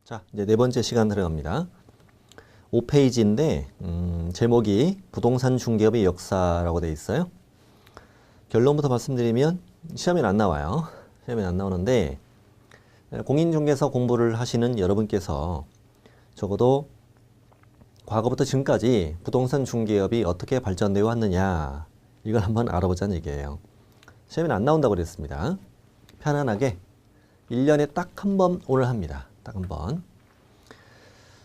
자, 이제 네 번째 시간 들어갑니다. 5페이지인데 제목이 부동산 중개업의 역사라고 되어 있어요. 결론부터 말씀드리면 시험에 안 나와요. 시험에 안 나오는데 공인중개사 공부를 하시는 여러분께서 적어도 과거부터 지금까지 부동산 중개업이 어떻게 발전되어 왔느냐 이걸 한번 알아보자는 얘기예요. 시험에 안 나온다고 그랬습니다. 편안하게 1년에 딱 한 번 오늘 합니다. 딱 한 번.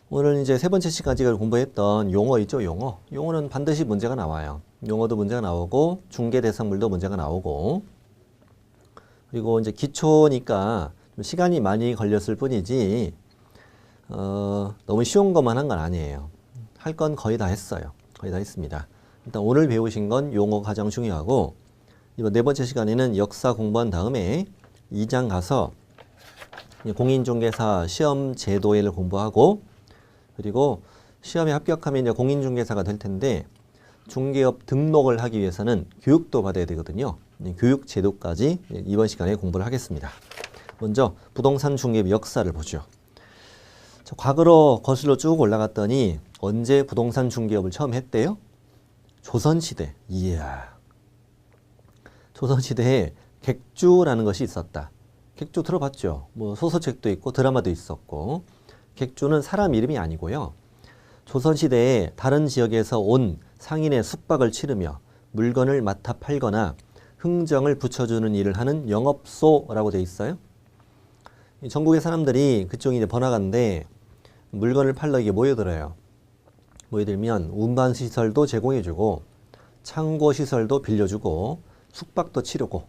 오늘 이제 세 번째 시간까지 공부했던 용어 있죠, 용어. 용어는 반드시 문제가 나와요. 용어도 문제가 나오고 중개 대상물도 문제가 나오고 그리고 이제 기초니까 좀 시간이 많이 걸렸을 뿐이지 너무 쉬운 것만 한 건 아니에요. 할 건 거의 다 했어요. 거의 다 했습니다. 일단 오늘 배우신 건 용어가 가장 중요하고 이번 네 번째 시간에는 역사 공부한 다음에 2장 가서 공인중개사 시험 제도를 공부하고 그리고 시험에 합격하면 이제 공인중개사가 될 텐데 중개업 등록을 하기 위해서는 교육도 받아야 되거든요. 교육 제도까지 이번 시간에 공부를 하겠습니다. 먼저 부동산 중개업 역사를 보죠. 과거로 거슬러 쭉 올라갔더니 언제 부동산 중개업을 처음 했대요? 조선시대. 이야. 조선시대에 객주라는 것이 있었다. 객주 들어봤죠? 뭐 소설책도 있고 드라마도 있었고 객주는 사람 이름이 아니고요. 조선시대에 다른 지역에서 온 상인의 숙박을 치르며 물건을 맡아 팔거나 흥정을 붙여주는 일을 하는 영업소라고 돼 있어요. 전국의 사람들이 그쪽이 이제 번화가인데 물건을 팔러 이게 모여들어요. 모여들면 운반시설도 제공해주고 창고시설도 빌려주고 숙박도 치르고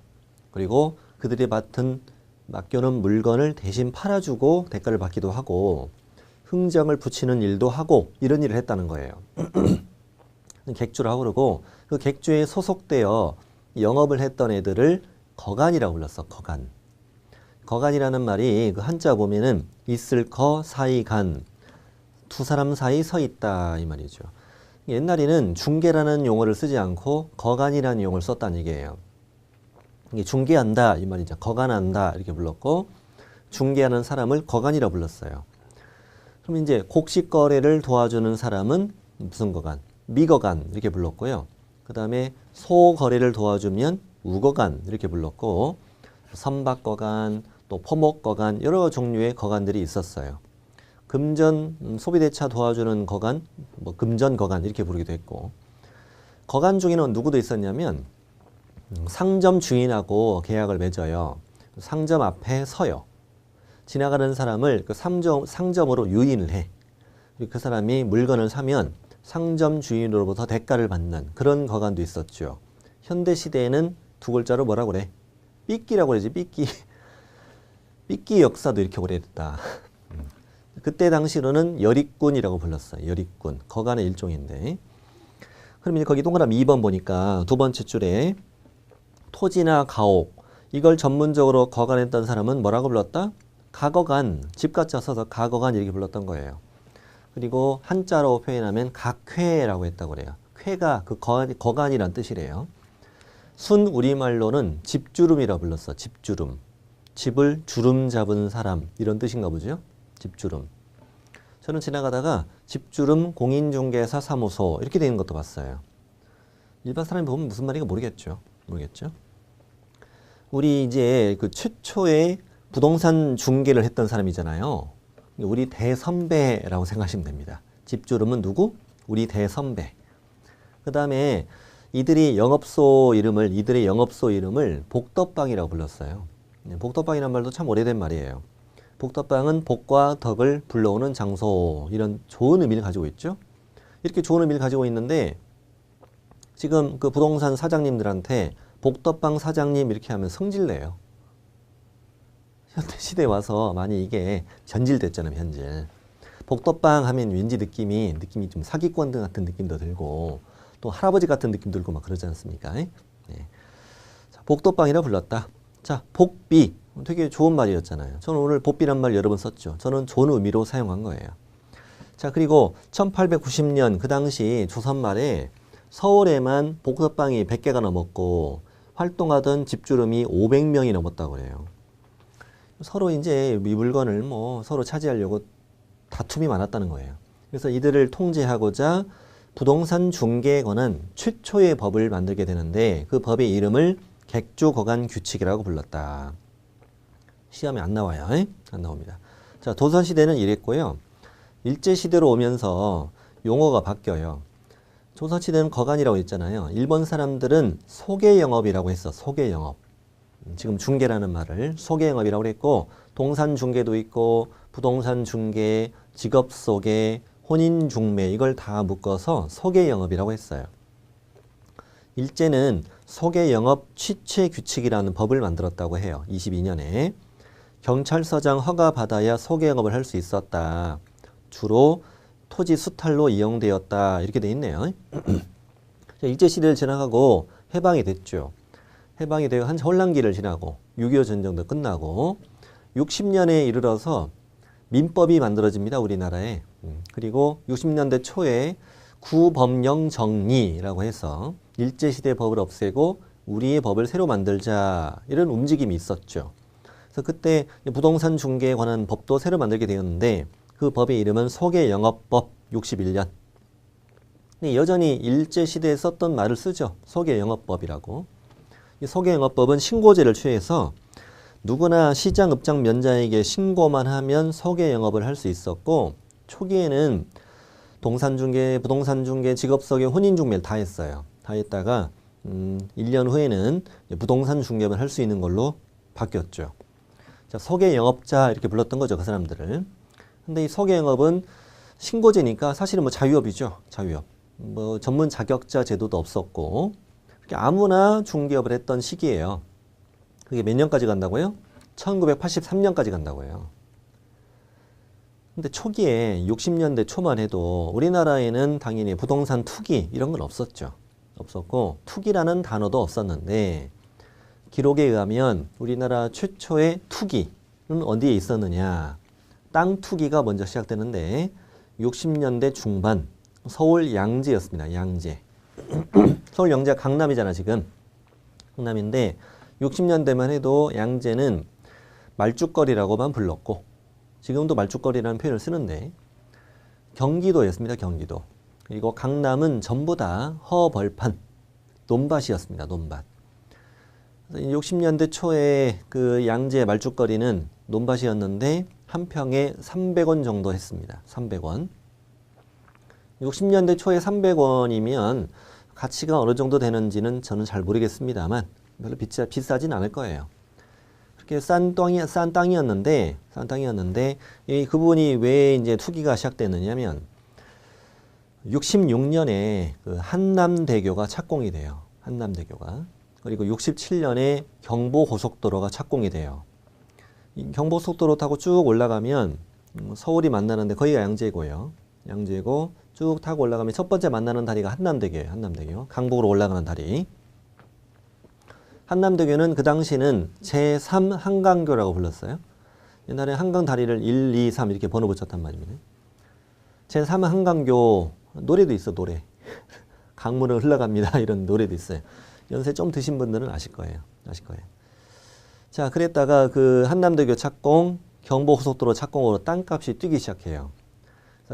그리고 그들이 맡겨놓은 물건을 대신 팔아주고 대가를 받기도 하고 흥정을 붙이는 일도 하고 이런 일을 했다는 거예요. 객주라고 그러고 그 객주에 소속되어 영업을 했던 애들을 거간이라고 불렀어. 거간. 거간이라는 말이 그 한자 보면은 있을 거 사이 간 두 사람 사이 서 있다 이 말이죠. 옛날에는 중개라는 용어를 쓰지 않고 거간이라는 용어를 썼다는 얘기예요. 이게 중개한다 이 말이죠. 거간한다 이렇게 불렀고 중개하는 사람을 거간이라고 불렀어요. 그럼 이제 곡식 거래를 도와주는 사람은 무슨 거간? 미거간 이렇게 불렀고요. 그 다음에 소 거래를 도와주면 우거간 이렇게 불렀고 선박거간 또 포목거간 여러 종류의 거간들이 있었어요. 금전 소비대차 도와주는 거간, 뭐 금전거간 이렇게 부르기도 했고 거간 중에는 누구도 있었냐면 상점 주인하고 계약을 맺어요. 상점 앞에 서요. 지나가는 사람을 그 상점으로 유인을 해. 그리고 그 사람이 물건을 사면 상점 주인으로부터 대가를 받는 그런 거간도 있었죠. 현대 시대에는 두 글자로 뭐라고 그래? 삐끼라고 그러지. 삐끼. 삐끼 역사도 이렇게 오래됐다. 그때 당시로는 여리꾼이라고 불렀어요. 여리꾼. 거간의 일종인데. 그럼 이제 거기 동그라미 2번 보니까 두 번째 줄에 토지나 가옥 이걸 전문적으로 거간했던 사람은 뭐라고 불렀다? 가거간. 집가자 써서 가거간 이렇게 불렀던 거예요. 그리고 한자로 표현하면 각회라고 했다고 그래요. 쾌가 그 거간이란 뜻이래요. 순 우리말로는 집주름이라고 불렀어. 집주름. 집을 주름 잡은 사람 이런 뜻인가 보죠. 집주름. 저는 지나가다가 집주름 공인중개사 사무소 이렇게 되는 것도 봤어요. 일반 사람이 보면 무슨 말인가 모르겠죠. 우리 이제 그 최초의 부동산 중개를 했던 사람이잖아요. 우리 대선배라고 생각하시면 됩니다. 집주름은 누구? 우리 대선배. 그 다음에 이들의 영업소 이름을 복덕방이라고 불렀어요. 복덕방이라는 말도 참 오래된 말이에요. 복덕방은 복과 덕을 불러오는 장소 이런 좋은 의미를 가지고 있죠. 이렇게 좋은 의미를 가지고 있는데 지금 그 부동산 사장님들한테 복덕방 사장님 이렇게 하면 성질내요. 현대시대에 와서 많이 이게 변질됐잖아요. 변질. 복덕방 하면 왠지 느낌이 좀 사기꾼 같은 느낌도 들고 또 할아버지 같은 느낌 들고 막 그러지 않습니까? 네. 자, 복덕방이라 불렀다. 자, 복비. 되게 좋은 말이었잖아요. 저는 오늘 복비란 말 여러 번 썼죠. 저는 좋은 의미로 사용한 거예요. 자, 그리고 1890년 그 당시 조선 말에 서울에만 복덕방이 100개가 넘었고 활동하던 집주름이 500명이 넘었다고 그래요. 서로 이제 이 물건을 뭐 서로 차지하려고 다툼이 많았다는 거예요. 그래서 이들을 통제하고자 부동산 중개에 관한 최초의 법을 만들게 되는데 그 법의 이름을 객주거간규칙이라고 불렀다. 시험에 안 나와요. 안 나옵니다. 자, 조선시대는 이랬고요. 일제시대로 오면서 용어가 바뀌어요. 조선시대는 거간이라고 했잖아요. 일본 사람들은 소개영업이라고 했어. 소개영업. 지금 중개라는 말을 소개영업이라고 했고 동산 중개도 있고 부동산 중개, 직업 소개, 혼인 중매 이걸 다 묶어서 소개영업이라고 했어요. 일제는 소개영업 취체규칙이라는 법을 만들었다고 해요. 22년에. 경찰서장 허가 받아야 소개영업을 할 수 있었다. 주로 토지 수탈로 이용되었다. 이렇게 돼 있네요. 일제시대를 지나가고 해방이 됐죠. 해방이 되어 한 혼란기를 지나고 6.25 전쟁도 끝나고 60년에 이르러서 민법이 만들어집니다. 우리나라에. 그리고 60년대 초에 구법령 정리라고 해서 일제시대 법을 없애고 우리의 법을 새로 만들자 이런 움직임이 있었죠. 그래서 그때 부동산 중개에 관한 법도 새로 만들게 되었는데 그 법의 이름은 소개영업법 61년. 여전히 일제시대에 썼던 말을 쓰죠. 소개영업법이라고. 이 소개영업법은 신고제를 취해서 누구나 시장, 읍장, 면자에게 신고만 하면 소개영업을 할 수 있었고 초기에는 동산중개, 부동산중개, 직업소개, 혼인중매를 다 했어요. 다 했다가 1년 후에는 부동산 중개만 할 수 있는 걸로 바뀌었죠. 자, 소개영업자 이렇게 불렀던 거죠. 그 사람들을. 근데 이 소개영업은 신고제니까 사실은 뭐 자유업이죠. 자유업. 뭐 전문 자격자 제도도 없었고 아무나 중개업을 했던 시기예요. 그게 몇 년까지 간다고요? 1983년까지 간다고요. 근데 초기에 60년대 초만 해도 우리나라에는 당연히 부동산 투기 이런 건 없었죠. 없었고 투기라는 단어도 없었는데 기록에 의하면 우리나라 최초의 투기는 어디에 있었느냐. 땅 투기가 먼저 시작되는데 60년대 중반 서울 양재였습니다. 양재. 서울 양재가 강남이잖아 지금. 강남인데 60년대만 해도 양재는 말죽거리라고만 불렀고 지금도 말죽거리라는 표현을 쓰는데 경기도였습니다. 경기도. 그리고 강남은 전부 다 허벌판, 논밭이었습니다. 논밭. 60년대 초에 그 양재 말죽거리는 논밭이었는데 한 평에 300원 정도 했습니다. 300원. 60년대 초에 300원이면 가치가 어느 정도 되는지는 저는 잘 모르겠습니다만 별로 비싸진 않을 거예요. 그렇게 싼 땅이었는데 그분이 왜 이제 투기가 시작됐느냐면 66년에 그 한남대교가 착공이 돼요. 한남대교가. 그리고 67년에 경부고속도로가 착공이 돼요. 이 경부고속도로 타고 쭉 올라가면 서울이 만나는데 거기가 양재고요. 양재고 쭉 타고 올라가면 첫 번째 만나는 다리가 한남대교예요. 한남대교. 강북으로 올라가는 다리. 한남대교는 그 당시는 제3 한강교라고 불렀어요. 옛날에 한강 다리를 1, 2, 3 이렇게 번호 붙였단 말입니다. 제3 한강교 노래도 있어. 노래. 강물은 흘러갑니다. 이런 노래도 있어요. 연세 좀 드신 분들은 아실 거예요. 자, 그랬다가 그 한남대교 착공, 경부고속도로 착공으로 땅값이 뛰기 시작해요.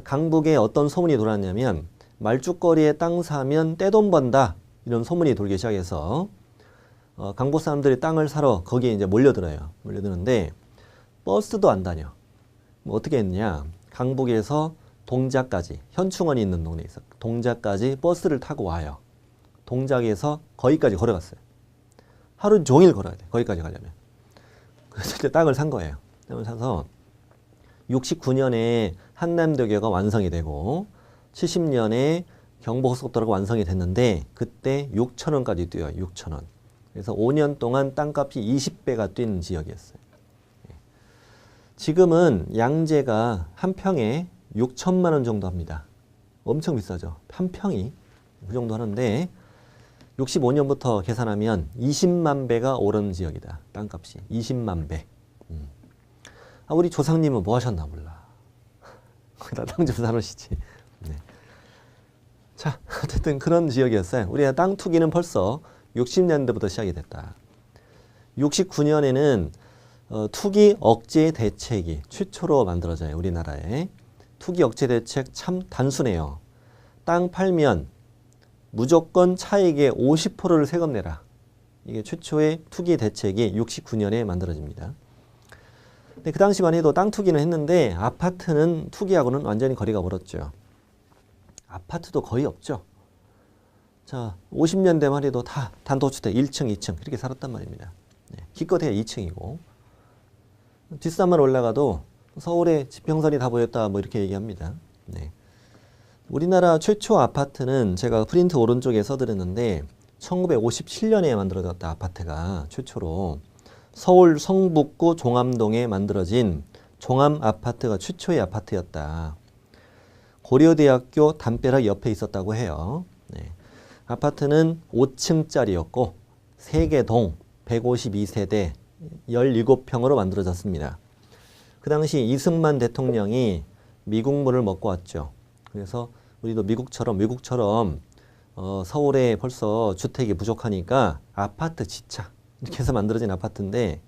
강북에 어떤 소문이 돌았냐면 말죽거리에 땅 사면 떼돈 번다 이런 소문이 돌기 시작해서 강북 사람들이 땅을 사러 거기에 이제 몰려드는데 버스도 안 다녀. 뭐 어떻게 했냐? 강북에서 동작까지 현충원이 있는 동네에 있어. 동작까지 버스를 타고 와요. 동작에서 거기까지 걸어갔어요. 하루 종일 걸어야 돼. 거기까지 가려면. 그래서 이제 땅을 산 거예요. 땅을 사서 69년에 한남대교가 완성이 되고 70년에 경부고속도로가 완성이 됐는데 그때 6,000원까지 뛰어요. 6,000원. 그래서 5년 동안 땅값이 20배가 뛴 지역이었어요. 지금은 양재가 한 평에 6천만 원 정도 합니다. 엄청 비싸죠. 한 평이 그 정도 하는데 65년부터 계산하면 20만 배가 오른 지역이다. 땅값이 20만 배. 우리 조상님은 뭐 하셨나 몰라. 거기다 땅 좀 사놓으시지. 네. 자, 어쨌든 그런 지역이었어요. 우리가 땅 투기는 벌써 60년대부터 시작이 됐다. 69년에는 투기 억제 대책이 최초로 만들어져요. 우리나라에. 투기 억제 대책 참 단순해요. 땅 팔면 무조건 차익의 50%를 세금 내라. 이게 최초의 투기 대책이 69년에 만들어집니다. 근데 그 당시만 해도 땅 투기는 했는데 아파트는 투기하고는 완전히 거리가 멀었죠. 아파트도 거의 없죠. 자, 50년대만 해도 다 단독주택 1층, 2층 이렇게 살았단 말입니다. 네, 기껏해야 2층이고 뒷산만 올라가도 서울의 지평선이 다 보였다 뭐 이렇게 얘기합니다. 네. 우리나라 최초 아파트는 제가 프린트 오른쪽에 써드렸는데 1957년에 만들어졌다. 아파트가 최초로 서울 성북구 종암동에 만들어진 종암아파트가 최초의 아파트였다. 고려대학교 담벼락 옆에 있었다고 해요. 네. 아파트는 5층짜리였고 3개 동 152세대 17평으로 만들어졌습니다. 그 당시 이승만 대통령이 미국물을 먹고 왔죠. 그래서 우리도 미국처럼 서울에 벌써 주택이 부족하니까 아파트 짓자 이렇게 해서 만들어진 아파트인데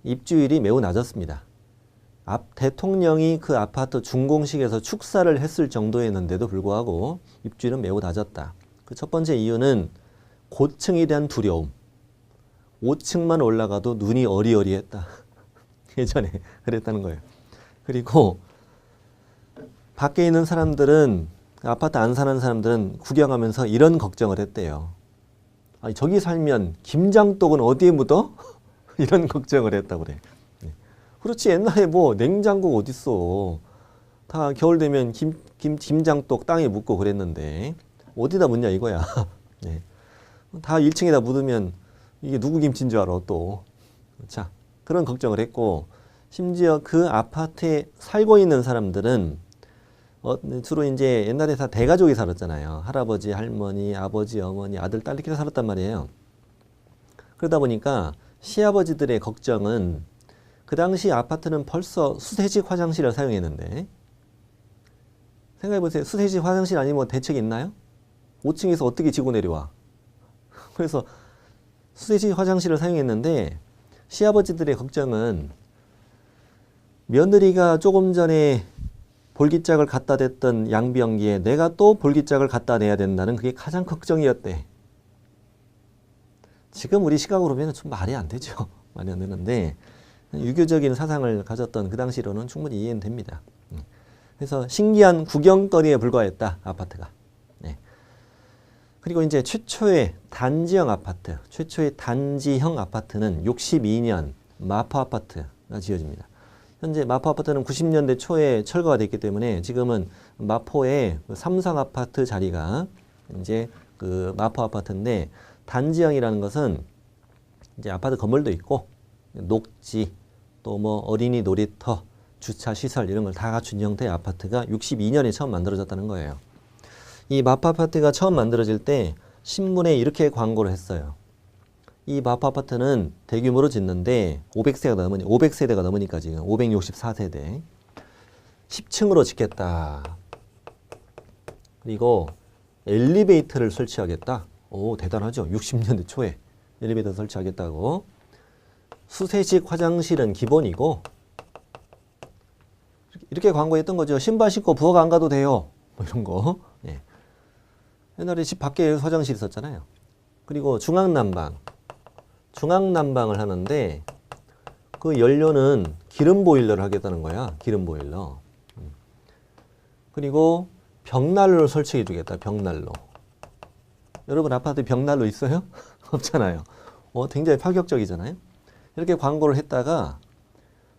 입주율이 매우 낮았습니다. 대통령이 그 아파트 준공식에서 축사를 했을 정도였는데도 불구하고 입주율은 매우 낮았다. 그 첫 번째 이유는 고층에 대한 두려움. 5층만 올라가도 눈이 어리어리했다. 예전에 그랬다는 거예요. 그리고 밖에 있는 사람들은 아파트 안 사는 사람들은 구경하면서 이런 걱정을 했대요. 아니, 저기 살면 김장독은 어디에 묻어? 이런 걱정을 했다고 그래. 그렇지, 옛날에 뭐 냉장고 어딨어. 다 겨울 되면 김장독 땅에 묻고 그랬는데 어디다 묻냐 이거야. 네. 다 1층에다 묻으면 이게 누구 김치인 줄 알아 또. 자, 그런 걱정을 했고 심지어 그 아파트에 살고 있는 사람들은 주로 이제 옛날에 다 대가족이 살았잖아요. 할아버지, 할머니, 아버지, 어머니, 아들, 딸 이렇게 살았단 말이에요. 그러다 보니까 시아버지들의 걱정은 그 당시 아파트는 벌써 수세식 화장실을 사용했는데 생각해보세요. 수세식 화장실 아니면 뭐 대책이 있나요? 5층에서 어떻게 지고 내려와? 그래서 수세식 화장실을 사용했는데 시아버지들의 걱정은 며느리가 조금 전에 볼기짝을 갖다 댔던 양변기에 내가 또 볼기짝을 갖다 내야 된다는 그게 가장 걱정이었대. 지금 우리 시각으로 보면 좀 말이 안 되죠. 말이 안 되는데 유교적인 사상을 가졌던 그 당시로는 충분히 이해는 됩니다. 그래서 신기한 구경거리에 불과했다. 아파트가. 네. 그리고 이제 최초의 단지형 아파트는 62년 마포 아파트가 지어집니다. 현재 마포 아파트는 90년대 초에 철거가 됐기 때문에 지금은 마포의 삼성 아파트 자리가 이제 그 마포 아파트인데 단지형이라는 것은 이제 아파트 건물도 있고 녹지 또 뭐 어린이 놀이터 주차 시설 이런 걸 다 갖춘 형태의 아파트가 62년에 처음 만들어졌다는 거예요. 이 마포 아파트가 처음 만들어질 때 신문에 이렇게 광고를 했어요. 이 마포 아파트는 대규모로 짓는데 500세대가 넘으니까 지금 564세대 10층으로 짓겠다. 그리고 엘리베이터를 설치하겠다. 오, 대단하죠. 60년대 초에 엘리베이터 설치하겠다고. 수세식 화장실은 기본이고 이렇게 광고했던 거죠. 신발 신고 부엌 안 가도 돼요. 뭐 이런 거. 예. 옛날에 집 밖에 화장실 있었잖아요. 그리고 중앙난방을 하는데 그 연료는 기름 보일러를 하겠다는 거야. 기름 보일러. 그리고 벽난로를 설치해 주겠다. 벽난로. 여러분 아파트 벽난로 있어요? 없잖아요. 굉장히 파격적이잖아요. 이렇게 광고를 했다가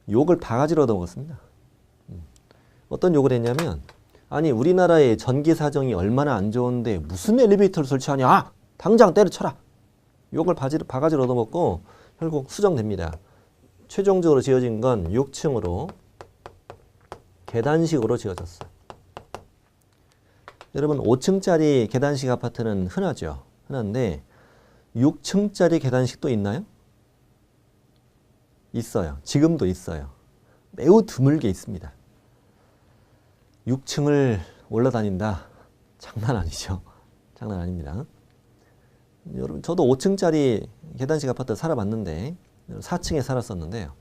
욕을 바가지로 얻어먹었습니다. 어떤 욕을 했냐면 아니 우리나라의 전기 사정이 얼마나 안 좋은데 무슨 엘리베이터를 설치하냐. 아, 당장 때려쳐라. 욕을 바가지로 얻어먹고 결국 수정됩니다. 최종적으로 지어진 건 6층으로 계단식으로 지어졌어요. 여러분 5층짜리 계단식 아파트는 흔하죠. 흔한데 6층짜리 계단식도 있나요? 있어요. 지금도 있어요. 매우 드물게 있습니다. 6층을 올라다닌다. 장난 아니죠. 장난 아닙니다. 여러분 저도 5층짜리 계단식 아파트 살아봤는데 4층에 살았었는데요.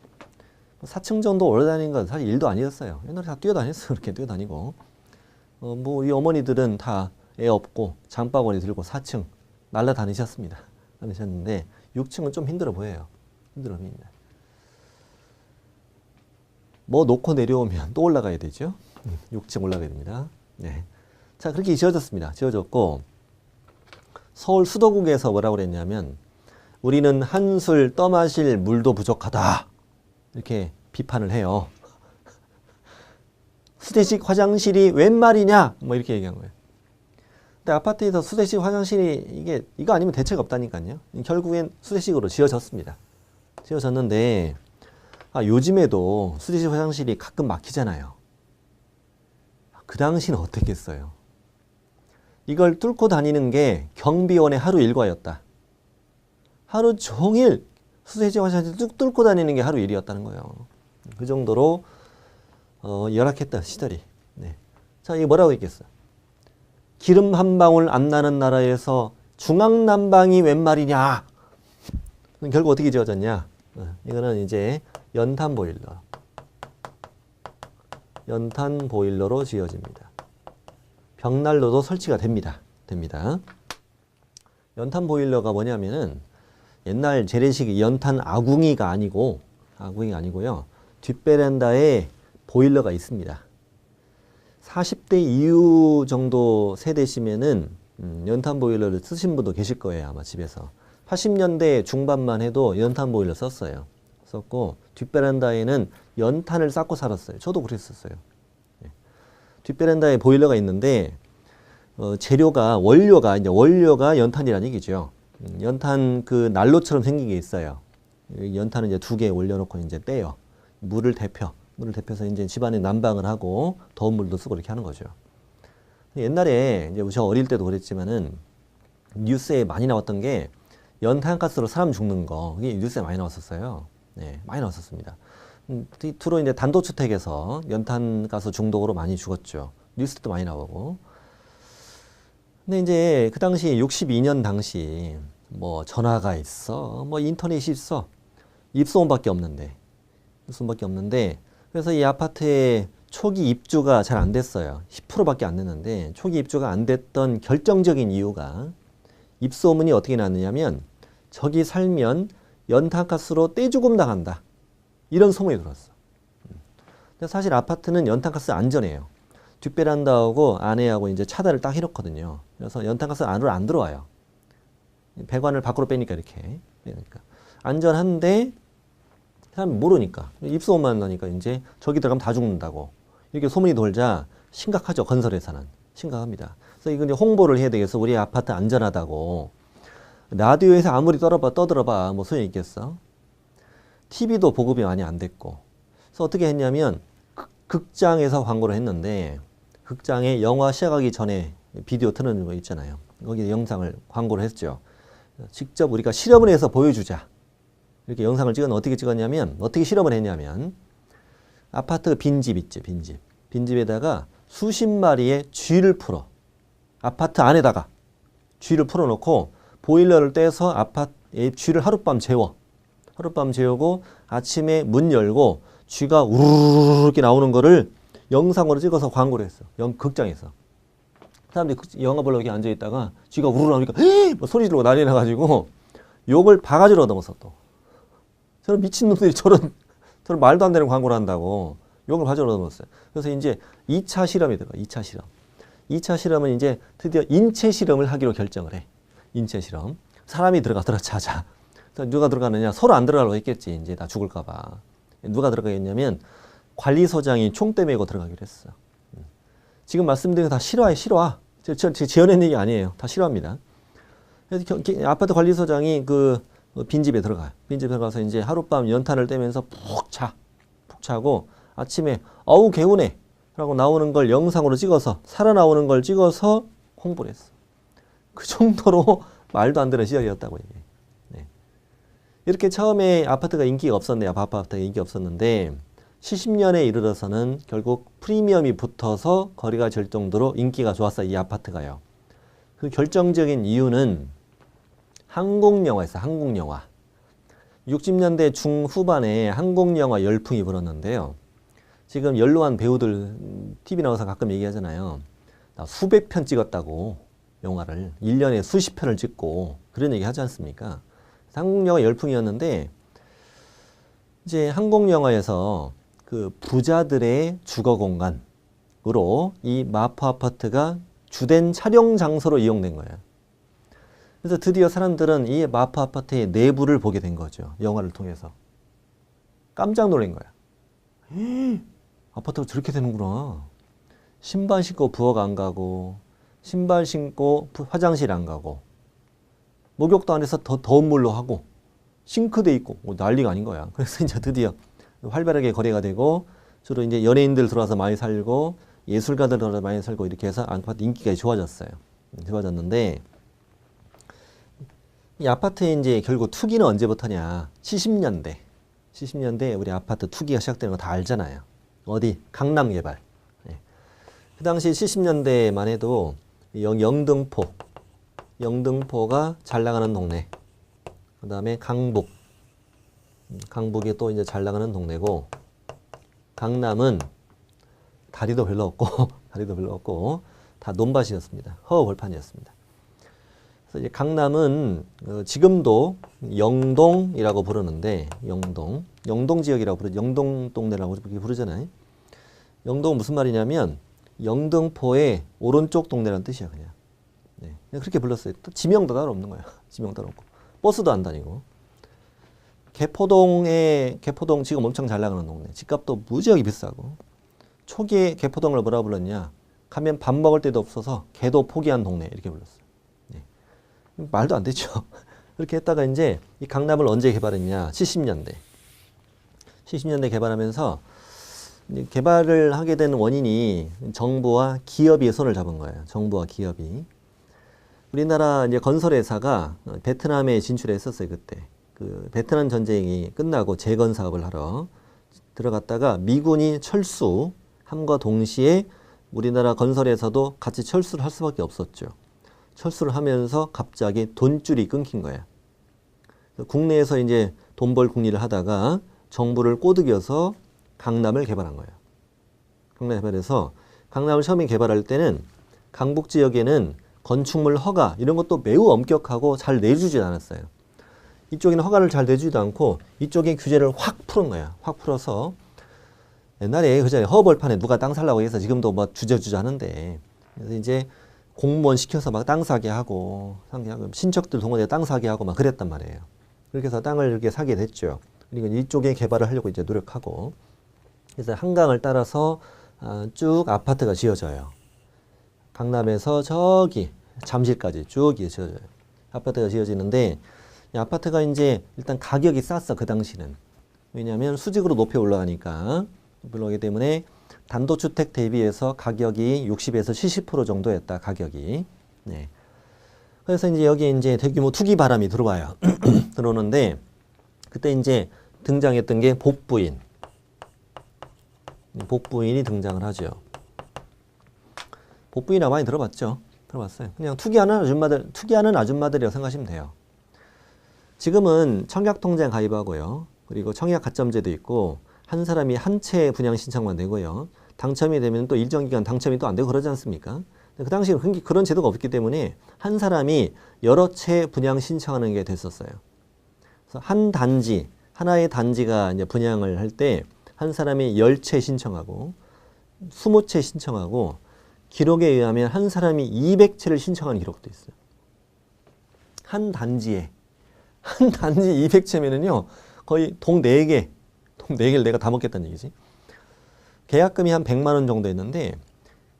4층 정도 올라다니는 건 사실 일도 아니었어요. 옛날에 다 뛰어다녔어요. 그렇게 뛰어다니고. 뭐, 이 어머니들은 다 애 없고 장바구니 들고 4층 날라다니셨습니다. 다니셨는데 6층은 좀 힘들어 보여요. 힘들어 보입니다. 뭐 놓고 내려오면 또 올라가야 되죠. 6층 올라가야 됩니다. 네. 자, 그렇게 지어졌습니다. 지어졌고, 서울 수도국에서 뭐라고 그랬냐면, 우리는 한술 떠마실 물도 부족하다. 이렇게 비판을 해요. 수대식 화장실이 웬 말이냐? 뭐 이렇게 얘기한 거예요. 근데 아파트에서 수대식 화장실이 이거 아니면 대책 없다니까요. 결국엔 수대식으로 지어졌습니다. 지어졌는데, 요즘에도 수대식 화장실이 가끔 막히잖아요. 그 당시는 어땠겠어요? 이걸 뚫고 다니는 게 경비원의 하루 일과였다. 하루 종일 수대식 화장실 쭉 뚫고 다니는 게 하루 일이었다는 거예요. 그 정도로 열악했던 시절이. 네. 자, 이게 뭐라고 했겠어요? 기름 한 방울 안 나는 나라에서 중앙난방이 웬 말이냐? 결국 어떻게 지어졌냐? 이거는 이제 연탄 보일러로 지어집니다. 벽난로도 설치가 됩니다. 연탄 보일러가 뭐냐면은 옛날 재래식 연탄 아궁이가 아니고요. 뒷베란다에 보일러가 있습니다. 40대 이후 정도 세대시면은 연탄 보일러를 쓰신 분도 계실 거예요. 아마 집에서. 80년대 중반만 해도 연탄 보일러 썼고 뒷베란다에는 연탄을 쌓고 살았어요. 저도 그랬었어요. 뒷베란다에 보일러가 있는데 원료가 연탄이라는 얘기죠. 연탄 그 난로처럼 생긴 게 있어요. 연탄은 이제 2개 올려놓고 이제 떼요. 물을 데펴서 이제 집안에 난방을 하고 더운 물도 쓰고 이렇게 하는 거죠. 옛날에 이제 저 어릴 때도 그랬지만은 뉴스에 많이 나왔던 게 연탄가스로 사람 죽는 거, 그게 뉴스에 많이 나왔었어요. 네, 많이 나왔었습니다. 주로 이제 단독주택에서 연탄가스 중독으로 많이 죽었죠. 뉴스도 많이 나오고. 근데 이제 그 당시 62년 당시 뭐 전화가 있어, 뭐 인터넷이 있어, 입소문밖에 없는데 그래서 이 아파트에 초기 입주가 잘 안 됐어요. 10%밖에 안 됐는데 초기 입주가 안 됐던 결정적인 이유가 입소문이 어떻게 났느냐면 저기 살면 연탄가스로 떼죽음 당한다. 이런 소문이 들었어. 근데 사실 아파트는 연탄가스 안전해요. 뒷베란다하고 안에하고 이제 차단을 딱 해놓거든요. 그래서 연탄가스 안으로 안 들어와요. 배관을 밖으로 빼니까 이렇게. 그러니까 안전한데 사람이 모르니까 입소문만 나니까 이제 저기 들어가면 다 죽는다고 이렇게 소문이 돌자 심각하죠. 건설회사는 심각합니다. 그래서 이거 이제 홍보를 해야 되겠어. 우리 아파트 안전하다고. 라디오에서 아무리 떠들어봐 뭐 소용이 있겠어? TV도 보급이 많이 안 됐고. 그래서 어떻게 했냐면 극장에서 광고를 했는데 극장에 영화 시작하기 전에 비디오 틀어놓는 거 있잖아요. 거기에 영상을 광고를 했죠. 직접 우리가 실험을 해서 보여주자. 이렇게 영상을 찍었는데 어떻게 찍었냐면 어떻게 실험을 했냐면 아파트 빈집 있죠. 빈집에다가 수십 마리의 쥐를 풀어. 아파트 안에다가 쥐를 풀어놓고 보일러를 떼서 아파트에 쥐를 하룻밤 재우고 아침에 문 열고 쥐가 우르르 이렇게 나오는 거를 영상으로 찍어서 광고를 했어. 극장에서. 사람들이 영화 보려고 이렇게 앉아있다가 쥐가 우르르 나오니까 뭐 소리 지르고 난리 나가지고 욕을 바가지로 얻어먹었어 또. 저런 미친놈들이 저런 말도 안 되는 광고를 한다고 욕을 바가지로 얻어먹었어요. 그래서 이제 2차 실험이 들어가. 2차 실험. 2차 실험은 이제 드디어 인체 실험을 하기로 결정을 해. 인체 실험. 사람이 들어가자. 누가 들어가느냐? 서로 안 들어가려고 했겠지. 이제 다 죽을까봐. 누가 들어가겠냐면 관리소장이 총대 메고 들어가기로 했어. 지금 말씀드린 거 다 실화. 제가 지어낸 얘기 아니에요. 다 실화입니다. 그래서 아파트 관리소장이 그 빈집에 들어가요. 빈집에 들어가서 이제 하룻밤 연탄을 떼면서 푹 자고 아침에 어우 개운해 라고 나오는 걸 영상으로 찍어서 살아나오는 걸 찍어서 홍보를 했어. 그 정도로 말도 안 되는 시절이었다고 얘기해. 네. 이렇게 처음에 아파트가 인기가 없었네요. 아파트가 인기가 없었는데 70년에 이르러서는 결국 프리미엄이 붙어서 거리가 질 정도로 인기가 좋았어요. 이 아파트가요. 그 결정적인 이유는 한국영화였어요. 한국영화. 60년대 중후반에 한국 영화 열풍이 불었는데요. 지금 연로한 배우들 TV 나와서 가끔 얘기하잖아요. 나 수백 편 찍었다고 영화를 1년에 수십 편을 찍고 그런 얘기 하지 않습니까? 한국 영화 열풍이었는데 이제 한국 영화에서 그 부자들의 주거 공간으로 이 마포 아파트가 주된 촬영 장소로 이용된 거예요. 그래서 드디어 사람들은 이 마포 아파트의 내부를 보게 된 거죠. 영화를 통해서. 깜짝 놀란 거야. 아파트가 저렇게 되는구나. 신발 신고 부엌 안 가고, 신발 신고 화장실 안 가고, 목욕도 안 해서 더 더운 물로 하고, 싱크대 있고, 난리가 아닌 거야. 그래서 이제 드디어 활발하게 거래가 되고, 주로 이제 연예인들 들어와서 많이 살고, 예술가들 들어와서 많이 살고, 이렇게 해서 아파트 인기가 좋아졌어요. 좋아졌는데, 이 아파트에 이제 결국 투기는 언제부터냐? 70년대. 70년대 우리 아파트 투기가 시작되는 거 다 알잖아요. 어디? 강남 개발. 예. 그 당시 70년대만 해도 영등포가 잘 나가는 동네. 그 다음에 강북이 또 이제 잘 나가는 동네고, 강남은 다리도 별로 없고, 다 논밭이었습니다. 허허벌판이었습니다. 그래서 이제 강남은 지금도 영동이라고 부르는데, 영동 지역이라고 부르죠. 영동 동네라고 그렇게 부르잖아요. 영동은 무슨 말이냐면 영등포의 오른쪽 동네라는 뜻이야, 그냥. 네, 그렇게 불렀어요. 또 지명도 따로 없는 거야. 지명 따로 없고, 버스도 안 다니고. 개포동 지금 엄청 잘 나가는 동네. 집값도 무지하게 비싸고. 초기에 개포동을 뭐라 불렀냐? 가면 밥 먹을 데도 없어서 개도 포기한 동네 이렇게 불렀어요. 말도 안 되죠. 그렇게 했다가 이제 이 강남을 언제 개발했냐? 70년대 개발하면서 개발을 하게 된 원인이 정부와 기업이 손을 잡은 거예요. 정부와 기업이. 우리나라 이제 건설회사가 베트남에 진출했었어요, 그때. 그 베트남 전쟁이 끝나고 재건 사업을 하러 들어갔다가 미군이 철수함과 동시에 우리나라 건설회사도 같이 철수를 할 수밖에 없었죠. 철수를 하면서 갑자기 돈줄이 끊긴 거야. 국내에서 이제 돈 벌 궁리를 하다가 정부를 꼬드겨서 강남을 개발한 거예요. 강남 개발해서 강남을 처음에 개발할 때는 강북 지역에는 건축물 허가 이런 것도 매우 엄격하고 잘 내주지 않았어요. 이쪽에는 허가를 잘 내주지도 않고 이쪽에 규제를 확 푸는 거야. 확 풀어서 옛날에 그전에 허벌판에 누가 땅 살라고 해서 지금도 뭐 주저주저 하는데, 그래서 이제 공무원 시켜서 막 땅 사게 하고 친척들 동원해 땅 사게 하고 막 그랬단 말이에요. 그렇게 해서 땅을 이렇게 사게 됐죠. 그리고 이쪽에 개발을 하려고 이제 노력하고, 그래서 한강을 따라서 쭉 아파트가 지어져요. 강남에서 저기 잠실까지 쭉 지어져요. 아파트가 지어지는데, 이 아파트가 이제 일단 가격이 쌌어, 그 당시는. 왜냐하면 수직으로 높이 올라가니까. 올라가기 때문에 단독주택 대비해서 가격이 60에서 70% 정도였다, 가격이. 네. 그래서 이제 여기에 이제 대규모 투기 바람이 들어와요. 들어오는데, 그때 이제 등장했던 게 복부인이 등장을 하죠. 복부인이라고 많이 들어봤죠? 들어봤어요. 그냥 투기하는 아줌마들이라고 생각하시면 돼요. 지금은 청약통장 가입하고요. 그리고 청약 가점제도 있고, 한 사람이 한 채 분양 신청만 되고요. 당첨이 되면 또 일정 기간 당첨이 또 안 되고 그러지 않습니까? 그 당시에는 그런 제도가 없기 때문에 한 사람이 여러 채 분양 신청하는 게 됐었어요. 그래서 한 단지, 하나의 단지가 이제 분양을 할 때 한 사람이 10채 신청하고 20채 신청하고, 기록에 의하면 한 사람이 200채를 신청하는 기록도 있어요. 한 단지 200채면은요, 거의 동 4개를 내가 다 먹겠다는 얘기지. 계약금이 한 100만 원 정도 했는데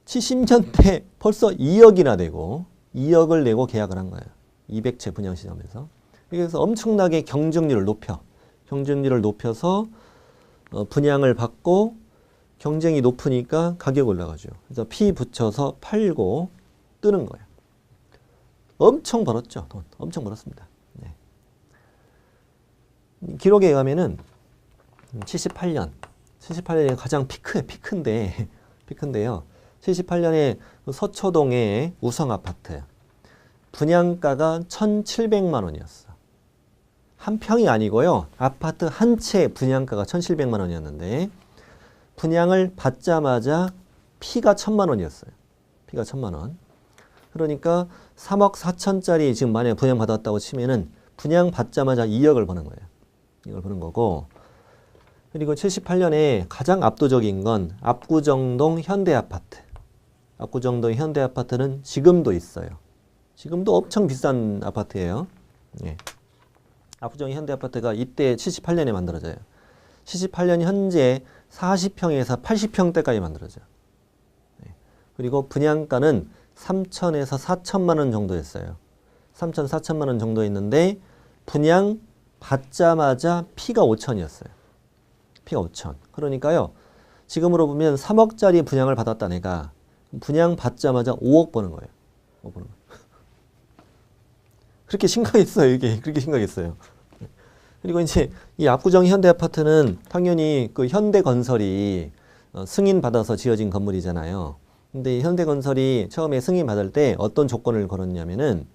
70년대 벌써 2억이나 되고 2억을 내고 계약을 한 거예요. 200채 분양 시점에서. 그래서 엄청나게 경쟁률을 높여서 분양을 받고, 경쟁이 높으니까 가격이 올라가죠. 그래서 피 붙여서 팔고 뜨는 거예요. 엄청 벌었죠. 돈 엄청 벌었습니다. 네. 기록에 의하면은 78년이 가장 피크인데요. 78년에 서초동의 우성 아파트 분양가가 1,700만 원이었어. 한 평이 아니고요. 아파트 한 채 분양가가 1,700만 원이었는데 분양을 받자마자 피가 1,000만 원이었어요. 피가 1,000만 원. 그러니까 3억 4천짜리 지금 만약에 분양 받았다고 치면은 분양 받자마자 2억을 버는 거예요. 이걸 버는 거고. 그리고 78년에 가장 압도적인 건 압구정동 현대아파트. 압구정동 현대아파트는 지금도 있어요. 지금도 엄청 비싼 아파트예요. 예. 압구정 현대아파트가 이때 78년에 만들어져요. 78년 현재 40평에서 80평대까지 만들어져요. 예. 그리고 분양가는 3천에서 4천만 원 정도였어요. 3천, 4천만 원 정도 있는데 분양 받자마자 피가 5천이었어요. 피가 5천. 그러니까요. 지금으로 보면 3억짜리 분양을 받았다 내가. 분양 받자마자 5억 버는 거예요. 5억 버는 거예요. 그렇게 심각했어요. 이게 그렇게 심각했어요. 그리고 이제 이 압구정 현대아파트는 당연히 그 현대건설이 승인 받아서 지어진 건물이잖아요. 근데 현대건설이 처음에 승인 받을 때 어떤 조건을 걸었냐면은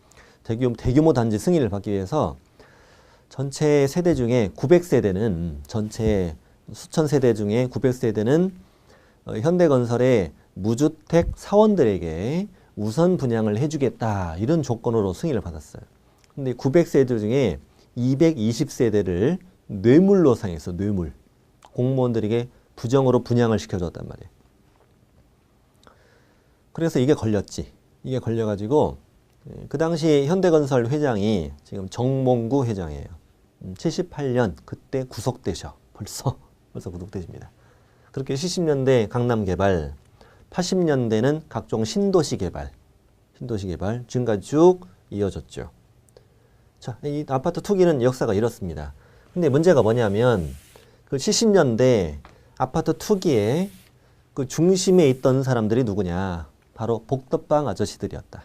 대규모 단지 승인을 받기 위해서 전체 세대 중에 900세대는 전체 수천 세대 중에 900세대는 현대건설의 무주택 사원들에게 우선 분양을 해주겠다 이런 조건으로 승인을 받았어요. 근데 900세대 중에 220세대를 뇌물로 상했어. 뇌물. 공무원들에게 부정으로 분양을 시켜줬단 말이에요. 그래서 이게 걸렸지. 이게 걸려가지고 그 당시 현대건설 회장이 지금 정몽구 회장이에요. 78년 그때 구속되셔. 벌써 구속되십니다. 그렇게 70년대 강남 개발, 80년대는 각종 신도시 개발 지금까지 쭉 이어졌죠. 자, 이 아파트 투기는 역사가 이렇습니다. 근데 문제가 뭐냐면 그 70년대 아파트 투기의 그 중심에 있던 사람들이 누구냐? 바로 복덕방 아저씨들이었다.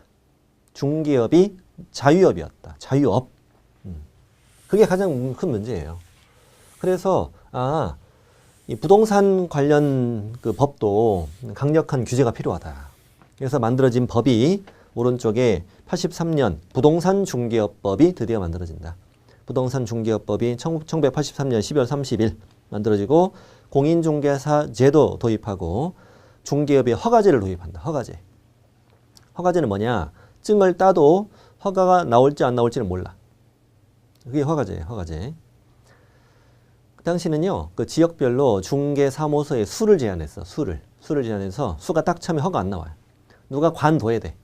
중개업이 자유업이었다. 자유업. 그게 가장 큰 문제예요. 그래서 이 부동산 관련 그 법도 강력한 규제가 필요하다. 그래서 만들어진 법이 오른쪽에 83년 부동산 중개업법이 드디어 만들어진다. 부동산 중개업법이 1983년 12월 30일 만들어지고 공인중개사 제도 도입하고 중개업에 허가제를 도입한다. 허가제. 허가제는 뭐냐? 증을 따도 허가가 나올지 안 나올지는 몰라. 그게 허가제예요. 허가제. 그 당시는요. 그 지역별로 중개사무소에 수를 제한했어. 수를 제한해서 수가 딱 차면 허가 안 나와요. 누가 관둬야 돼.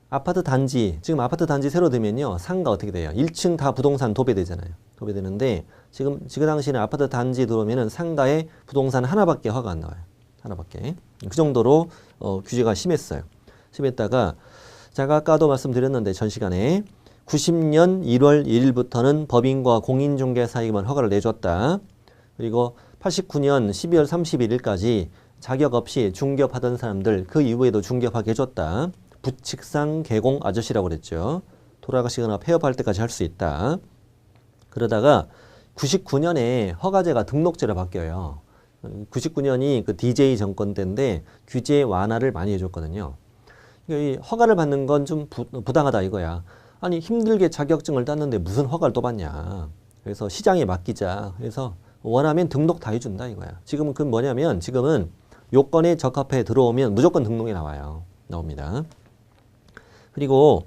아파트 단지, 지금 아파트 단지 새로 되면요. 상가 어떻게 돼요? 1층 다 부동산 도배되잖아요. 도배되는데 지금 당시에는 아파트 단지 들어오면은 상가에 부동산 하나밖에 허가 안 나와요. 하나밖에. 그 정도로 규제가 심했어요. 심했다가 제가 아까도 말씀드렸는데 전 시간에 90년 1월 1일부터는 법인과 공인중개사에게만 허가를 내줬다. 그리고 89년 12월 31일까지 자격 없이 중개업하던 사람들 그 이후에도 중개업하게 해줬다. 부칙상 개공 아저씨라고 그랬죠. 돌아가시거나 폐업할 때까지 할 수 있다. 그러다가 99년에 허가제가 등록제로 바뀌어요. 99년이 그 DJ 정권 때인데 규제 완화를 많이 해줬거든요. 이 허가를 받는 건 좀 부당하다 이거야. 아니 힘들게 자격증을 땄는데 무슨 허가를 또 받냐. 그래서 시장에 맡기자. 그래서 원하면 등록 다 해준다 이거야. 지금은 그 뭐냐면 지금은 요건에 적합해 들어오면 무조건 등록이 나옵니다. 그리고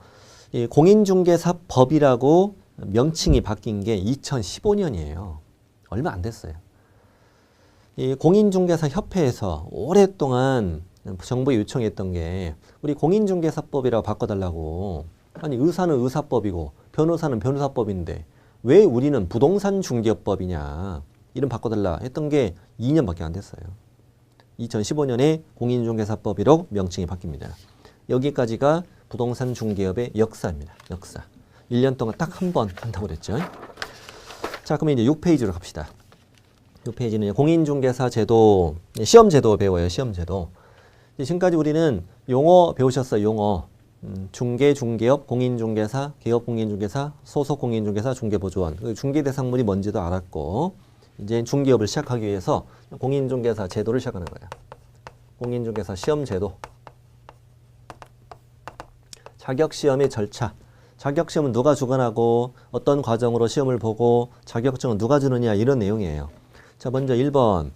이 공인중개사법이라고 명칭이 바뀐 게 2015년이에요. 얼마 안 됐어요. 이 공인중개사 협회에서 오랫동안 정부에 요청했던 게 우리 공인중개사법이라고 바꿔달라고. 아니 의사는 의사법이고 변호사는 변호사법인데 왜 우리는 부동산 중개업법이냐. 이름 바꿔달라 했던 게 2년밖에 안 됐어요. 2015년에 공인중개사법으로 명칭이 바뀝니다. 여기까지가 부동산 중개업의 역사입니다. 역사. 1년 동안 딱 한 번 한다고 그랬죠. 자, 그러면 이제 6페이지로 갑시다. 6페이지는 공인중개사 제도, 시험제도 배워요. 시험제도. 지금까지 우리는 용어 배우셨어요. 용어. 중개, 중개업, 공인중개사, 개업공인중개사, 소속공인중개사, 중개보조원. 중개대상물이 뭔지도 알았고 이제 중개업을 시작하기 위해서 공인중개사 제도를 시작하는 거예요. 공인중개사 시험제도. 자격시험의 절차. 자격시험은 누가 주관하고 어떤 과정으로 시험을 보고 자격증은 누가 주느냐 이런 내용이에요. 자, 먼저 1번.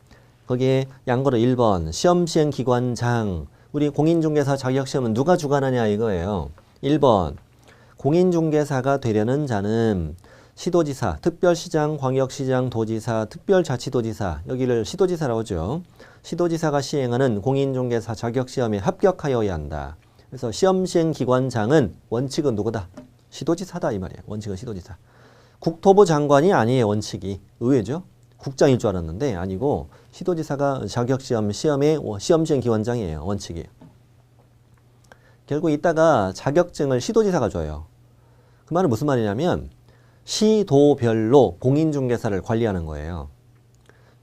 거기에 양거로 1번. 시험 시행 기관장. 우리 공인중개사 자격시험은 누가 주관하냐 이거예요. 1번. 공인중개사가 되려는 자는 시도지사, 특별시장, 광역시장, 도지사, 특별자치도지사, 여기를 시도지사라고 하죠. 시도지사가 시행하는 공인중개사 자격시험에 합격하여야 한다. 그래서 시험시행기관장은 원칙은 누구다? 시도지사다 이 말이에요. 원칙은 시도지사. 국토부 장관이 아니에요. 원칙이. 의외죠? 국장일 줄 알았는데 아니고 시도지사가 자격시험의 시험시행기관장이에요. 원칙이. 결국 이따가 자격증을 시도지사가 줘요. 그 말은 무슨 말이냐면 시도별로 공인중개사를 관리하는 거예요.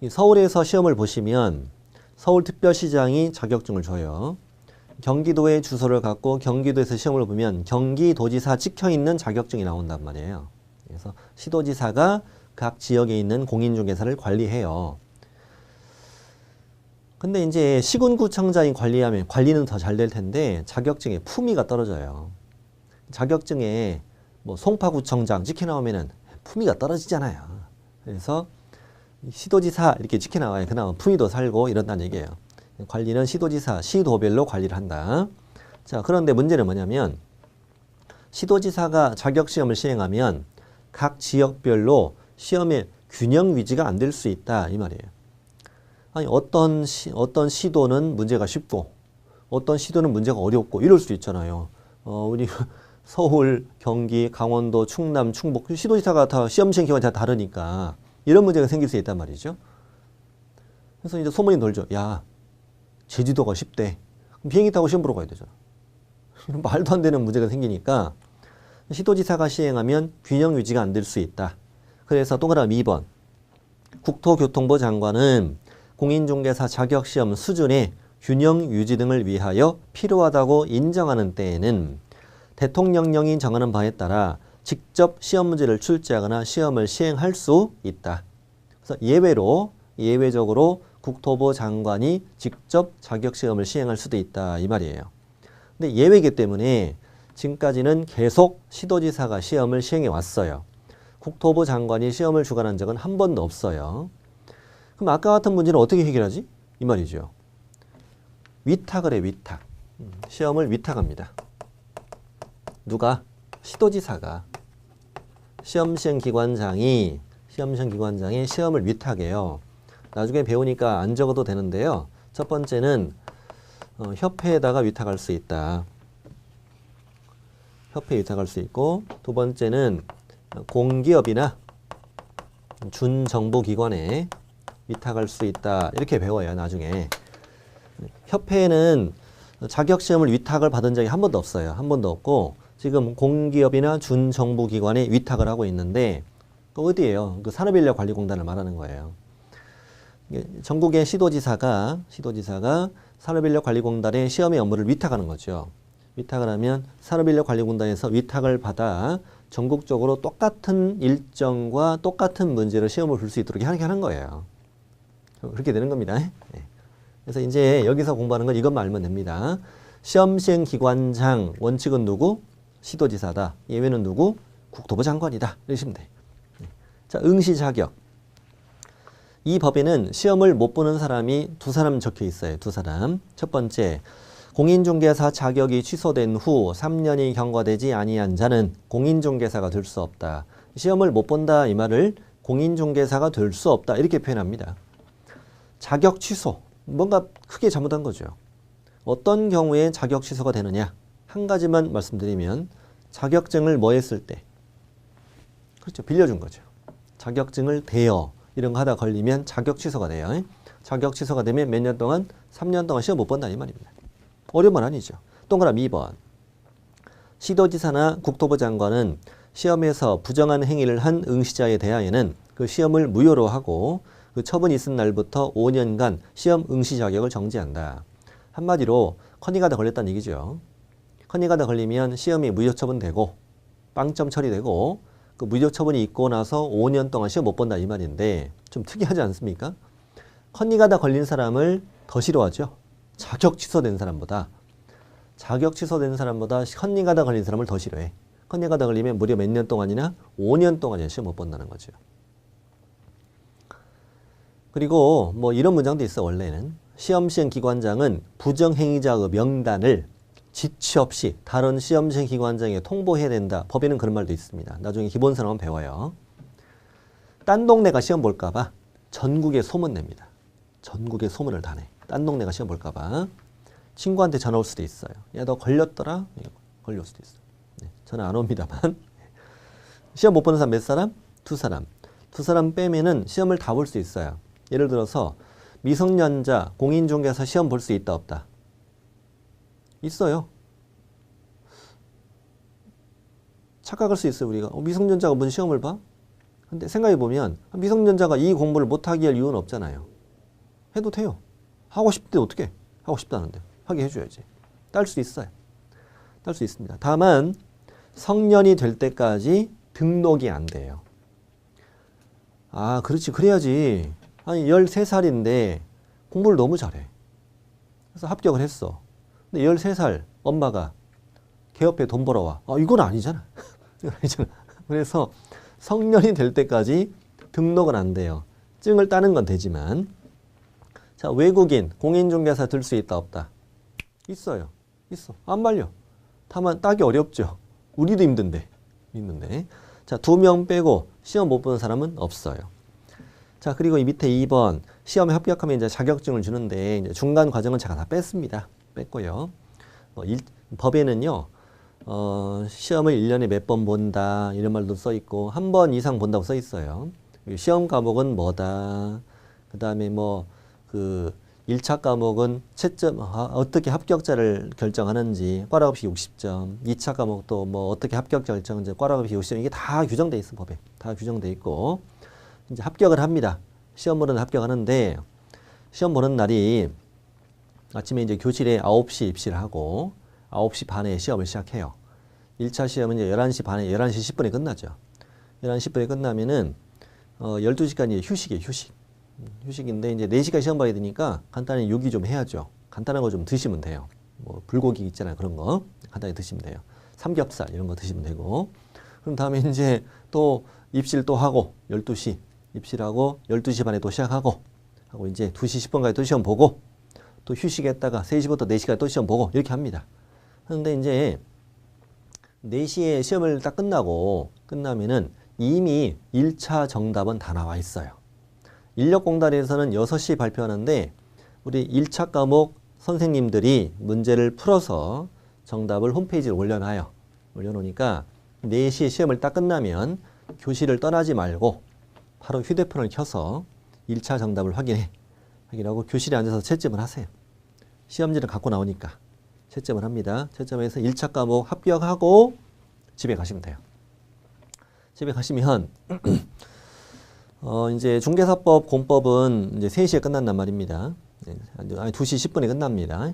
서울에서 시험을 보시면 서울특별시장이 자격증을 줘요. 경기도의 주소를 갖고 경기도에서 시험을 보면 경기도지사 찍혀있는 자격증이 나온단 말이에요. 그래서 시도지사가 각 지역에 있는 공인중개사를 관리해요. 근데 이제 시군구청장이 관리하면 관리는 더 잘 될 텐데 자격증의 품위가 떨어져요. 자격증에 뭐 송파구청장 찍혀 나오면은 품위가 떨어지잖아요. 그래서 시도지사 이렇게 찍혀 나와요. 그나마 품위도 살고 이런다는 얘기예요. 관리는 시도지사, 시도별로 관리를 한다. 자, 그런데 문제는 뭐냐면 시도지사가 자격시험을 시행하면 각 지역별로 시험의 균형 위지가 안 될 수 있다 이 말이에요. 아니 어떤 시도는 문제가 쉽고 어떤 시도는 문제가 어렵고 이럴 수 있잖아요. 우리 서울, 경기, 강원도, 충남, 충북 시도지사가 다 시험 시행 기관이 다 다르니까 이런 문제가 생길 수 있단 말이죠. 그래서 이제 소문이 돌죠. 야, 제주도가 쉽대. 그럼 비행기 타고 시험 보러 가야 되잖아. 말도 안 되는 문제가 생기니까 시도지사가 시행하면 균형 유지가 안 될 수 있다. 그래서 동그라미 2번. 국토교통부 장관은 공인중개사 자격시험 수준의 균형 유지 등을 위하여 필요하다고 인정하는 때에는 대통령령이 정하는 바에 따라 직접 시험 문제를 출제하거나 시험을 시행할 수 있다. 그래서 예외적으로 국토부 장관이 직접 자격시험을 시행할 수도 있다 이 말이에요. 근데 예외이기 때문에 지금까지는 계속 시도지사가 시험을 시행해 왔어요. 국토부 장관이 시험을 주관한 적은 한 번도 없어요. 그럼 아까 같은 문제는 어떻게 해결하지? 이 말이죠. 위탁을 해, 위탁. 시험을 위탁합니다. 누가? 시도지사가. 시험시행기관장이 시험을 위탁해요. 나중에 배우니까 안 적어도 되는데요. 첫 번째는 협회에다가 위탁할 수 있다. 협회에 위탁할 수 있고, 두 번째는 공기업이나 준정부기관에 위탁할 수 있다. 이렇게 배워요, 나중에. 협회에는 자격시험을 위탁을 받은 적이 한 번도 없어요. 한 번도 없고, 지금 공기업이나 준정부기관에 위탁을 하고 있는데, 그 어디예요? 그 산업인력관리공단을 말하는 거예요. 전국의 시도지사가 산업인력관리공단에 시험의 업무를 위탁하는 거죠. 위탁을 하면 산업인력관리공단에서 위탁을 받아 전국적으로 똑같은 일정과 똑같은 문제로 시험을 볼 수 있도록 하는 거예요. 그렇게 되는 겁니다. 네. 그래서 이제 여기서 공부하는 건 이것만 알면 됩니다. 시험시행기관장 원칙은 누구? 시도지사다. 예외는 누구? 국토부 장관이다. 이러시면 돼요. 자, 응시 자격. 이 법에는 시험을 못 보는 사람이 두 사람 적혀 있어요. 두 사람. 첫 번째, 공인중개사 자격이 취소된 후 3년이 경과되지 아니한 자는 공인중개사가 될 수 없다. 시험을 못 본다 이 말을 공인중개사가 될 수 없다 이렇게 표현합니다. 자격 취소. 뭔가 크게 잘못한 거죠. 어떤 경우에 자격 취소가 되느냐. 한 가지만 말씀드리면 자격증을 뭐 했을 때. 그렇죠. 빌려준 거죠. 자격증을 대여 이런 거 하다 걸리면 자격 취소가 돼요. 자격 취소가 되면 몇 년 동안? 3년 동안 시험 못 본다 이 말입니다. 어려운 건 아니죠. 동그라미 2번. 시도지사나 국토부 장관은 시험에서 부정한 행위를 한 응시자에 대하여는 그 시험을 무효로 하고 그 처분이 있은 날부터 5년간 시험 응시 자격을 정지한다. 한마디로 컨닝하다 걸렸다는 얘기죠. 컨닝하다 걸리면 시험이 무효 처분되고 빵점 처리되고 그 무효 처분이 있고 나서 5년 동안 시험 못 본다 이 말인데 좀 특이하지 않습니까? 컨닝하다 걸린 사람을 더 싫어하죠. 자격 취소된 사람보다 컨닝하다 걸린 사람을 더 싫어해. 컨닝하다 걸리면 무려 몇 년 동안이나 5년 동안이나 시험 못 본다는 거죠. 그리고 뭐 이런 문장도 있어. 원래는 시험 시행 기관장은 부정행위자의 명단을 지체 없이 다른 시험 시행 기관장에 통보해야 된다. 법에는 그런 말도 있습니다. 나중에 기본서는 한번 배워요. 딴 동네가 시험 볼까 봐 전국에 소문 냅니다. 전국에 소문을 다 내. 딴 동네가 시험 볼까 봐 친구한테 전화 올 수도 있어요. 야, 너 걸렸더라? 걸릴 수도 있어요. 네, 전화 안 옵니다만. 시험 못 보는 사람 몇 사람? 2사람. 2사람 빼면은 시험을 다 볼 수 있어요. 예를 들어서 미성년자 공인중개사 시험 볼 수 있다 없다? 있어요. 착각할 수 있어요. 우리가 미성년자가 무슨 시험을 봐? 근데 생각해보면 미성년자가 이 공부를 못하게 할 이유는 없잖아요. 해도 돼요. 하고 싶을 때 어떻게? 하고 싶다는데 하게 해줘야지. 딸 수 있어요. 딸 수 있습니다. 다만 성년이 될 때까지 등록이 안 돼요. 아, 그렇지. 그래야지. 아니 13살인데 공부를 너무 잘해. 그래서 합격을 했어. 근데 13살 엄마가 걔 옆에 돈 벌어와. 아, 이건 아니잖아. 이건 아니잖아. 그래서 성년이 될 때까지 등록은 안 돼요. 증을 따는 건 되지만. 자, 외국인 공인중개사 들 수 있다 없다? 있어요. 있어. 안 말려. 다만 따기 어렵죠. 우리도 힘든데. 자, 2명 빼고 시험 못 보는 사람은 없어요. 자, 그리고 이 밑에 2번 시험에 합격하면 이제 자격증을 주는데 이제 중간 과정은 제가 다 뺐습니다. 뺐고요. 법에는요. 시험을 1년에 몇 번 본다 이런 말도 써 있고 한 번 이상 본다고 써 있어요. 시험 과목은 뭐다. 그 다음에 뭐 그 1차 과목은 채점 어떻게 합격자를 결정하는지 꽈락 없이 60점. 2차 과목도 뭐 어떻게 합격자 결정하는지 꽈락 없이 60점. 이게 다 규정돼 있어. 법에 다 규정돼 있고 이제 합격을 합니다. 시험 보는 합격하는데 시험 보는 날이 아침에 이제 교실에 9시 입시를 하고 9시 반에 시험을 시작해요. 1차 시험은 이제 11시 반에 11시 10분에 끝나죠. 11시 10분에 끝나면은 12시간 휴식이에요. 휴식인데 이제 4시간 시험 봐야 되니까 간단히 요기 좀 해야죠. 간단한 거 좀 드시면 돼요. 뭐 불고기 있잖아요. 그런 거 간단히 드시면 돼요. 삼겹살 이런 거 드시면 되고. 그럼 다음에 이제 또 입시를 또 하고 12시 입시를 하고 12시 반에 또 시작하고 하고 이제 2시 10분까지 또 시험 보고 또 휴식했다가 3시부터 4시까지 또 시험 보고 이렇게 합니다. 그런데 이제 4시에 시험을 딱 끝나면은 이미 1차 정답은 다 나와 있어요. 인력공단에서는 6시에 발표하는데 우리 1차 과목 선생님들이 문제를 풀어서 정답을 홈페이지에 올려놔요. 올려놓으니까 4시에 시험을 딱 끝나면 교실을 떠나지 말고 바로 휴대폰을 켜서 1차 정답을 확인하고 교실에 앉아서 채점을 하세요. 시험지를 갖고 나오니까 채점을 합니다. 채점해서 1차 과목 합격하고 집에 가시면 돼요. 집에 가시면 이제 중개사법 공법은 이제 3시에 끝난단 말입니다. 아니 2시 10분에 끝납니다.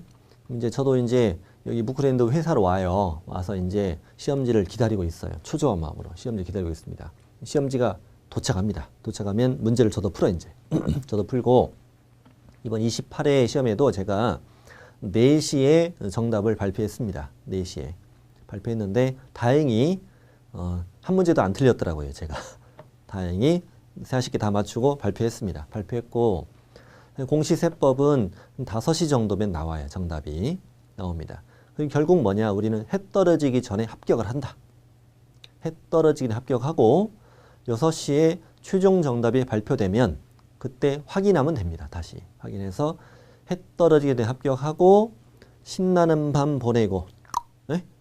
이제 저도 이제 여기 무크랜드 회사로 와서 이제 시험지를 기다리고 있어요. 초조한 마음으로 시험지 기다리고 있습니다. 시험지가 도착합니다. 도착하면 문제를 저도 풀어 이제 저도 풀고 이번 28회 시험에도 제가 4시에 정답을 발표했습니다. 4시에 발표했는데 다행히 한 문제도 안 틀렸더라고요. 제가 다행히 40개 다 맞추고 발표했습니다. 발표했고 공시세법은 5시 정도면 나와요. 정답이 나옵니다. 그리고 결국 뭐냐? 우리는 해 떨어지기 전에 합격을 한다. 해 떨어지기 전에 합격하고 6시에 최종 정답이 발표되면 그때 확인하면 됩니다. 다시 확인해서 해 떨어지기 전에 합격하고 신나는 밤 보내고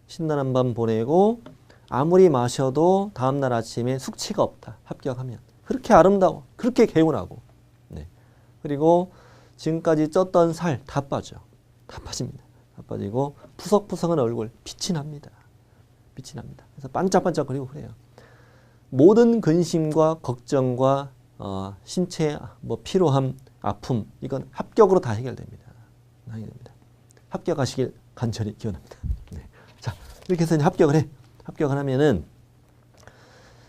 신나는 밤 보내고 아무리 마셔도 다음날 아침에 숙취가 없다. 합격하면. 그렇게 아름다워. 그렇게 개운하고. 네. 그리고 지금까지 쪘던 살 다 빠져. 다 빠집니다. 다 빠지고 푸석푸석한 얼굴 빛이 납니다. 빛이 납니다. 그래서 반짝반짝거리고 그래요. 모든 근심과 걱정과 신체 뭐 피로함, 아픔 이건 합격으로 다 해결됩니다. 합격하시길 간절히 기원합니다. 네. 자, 이렇게 해서 이제 합격을 해. 합격을 하면은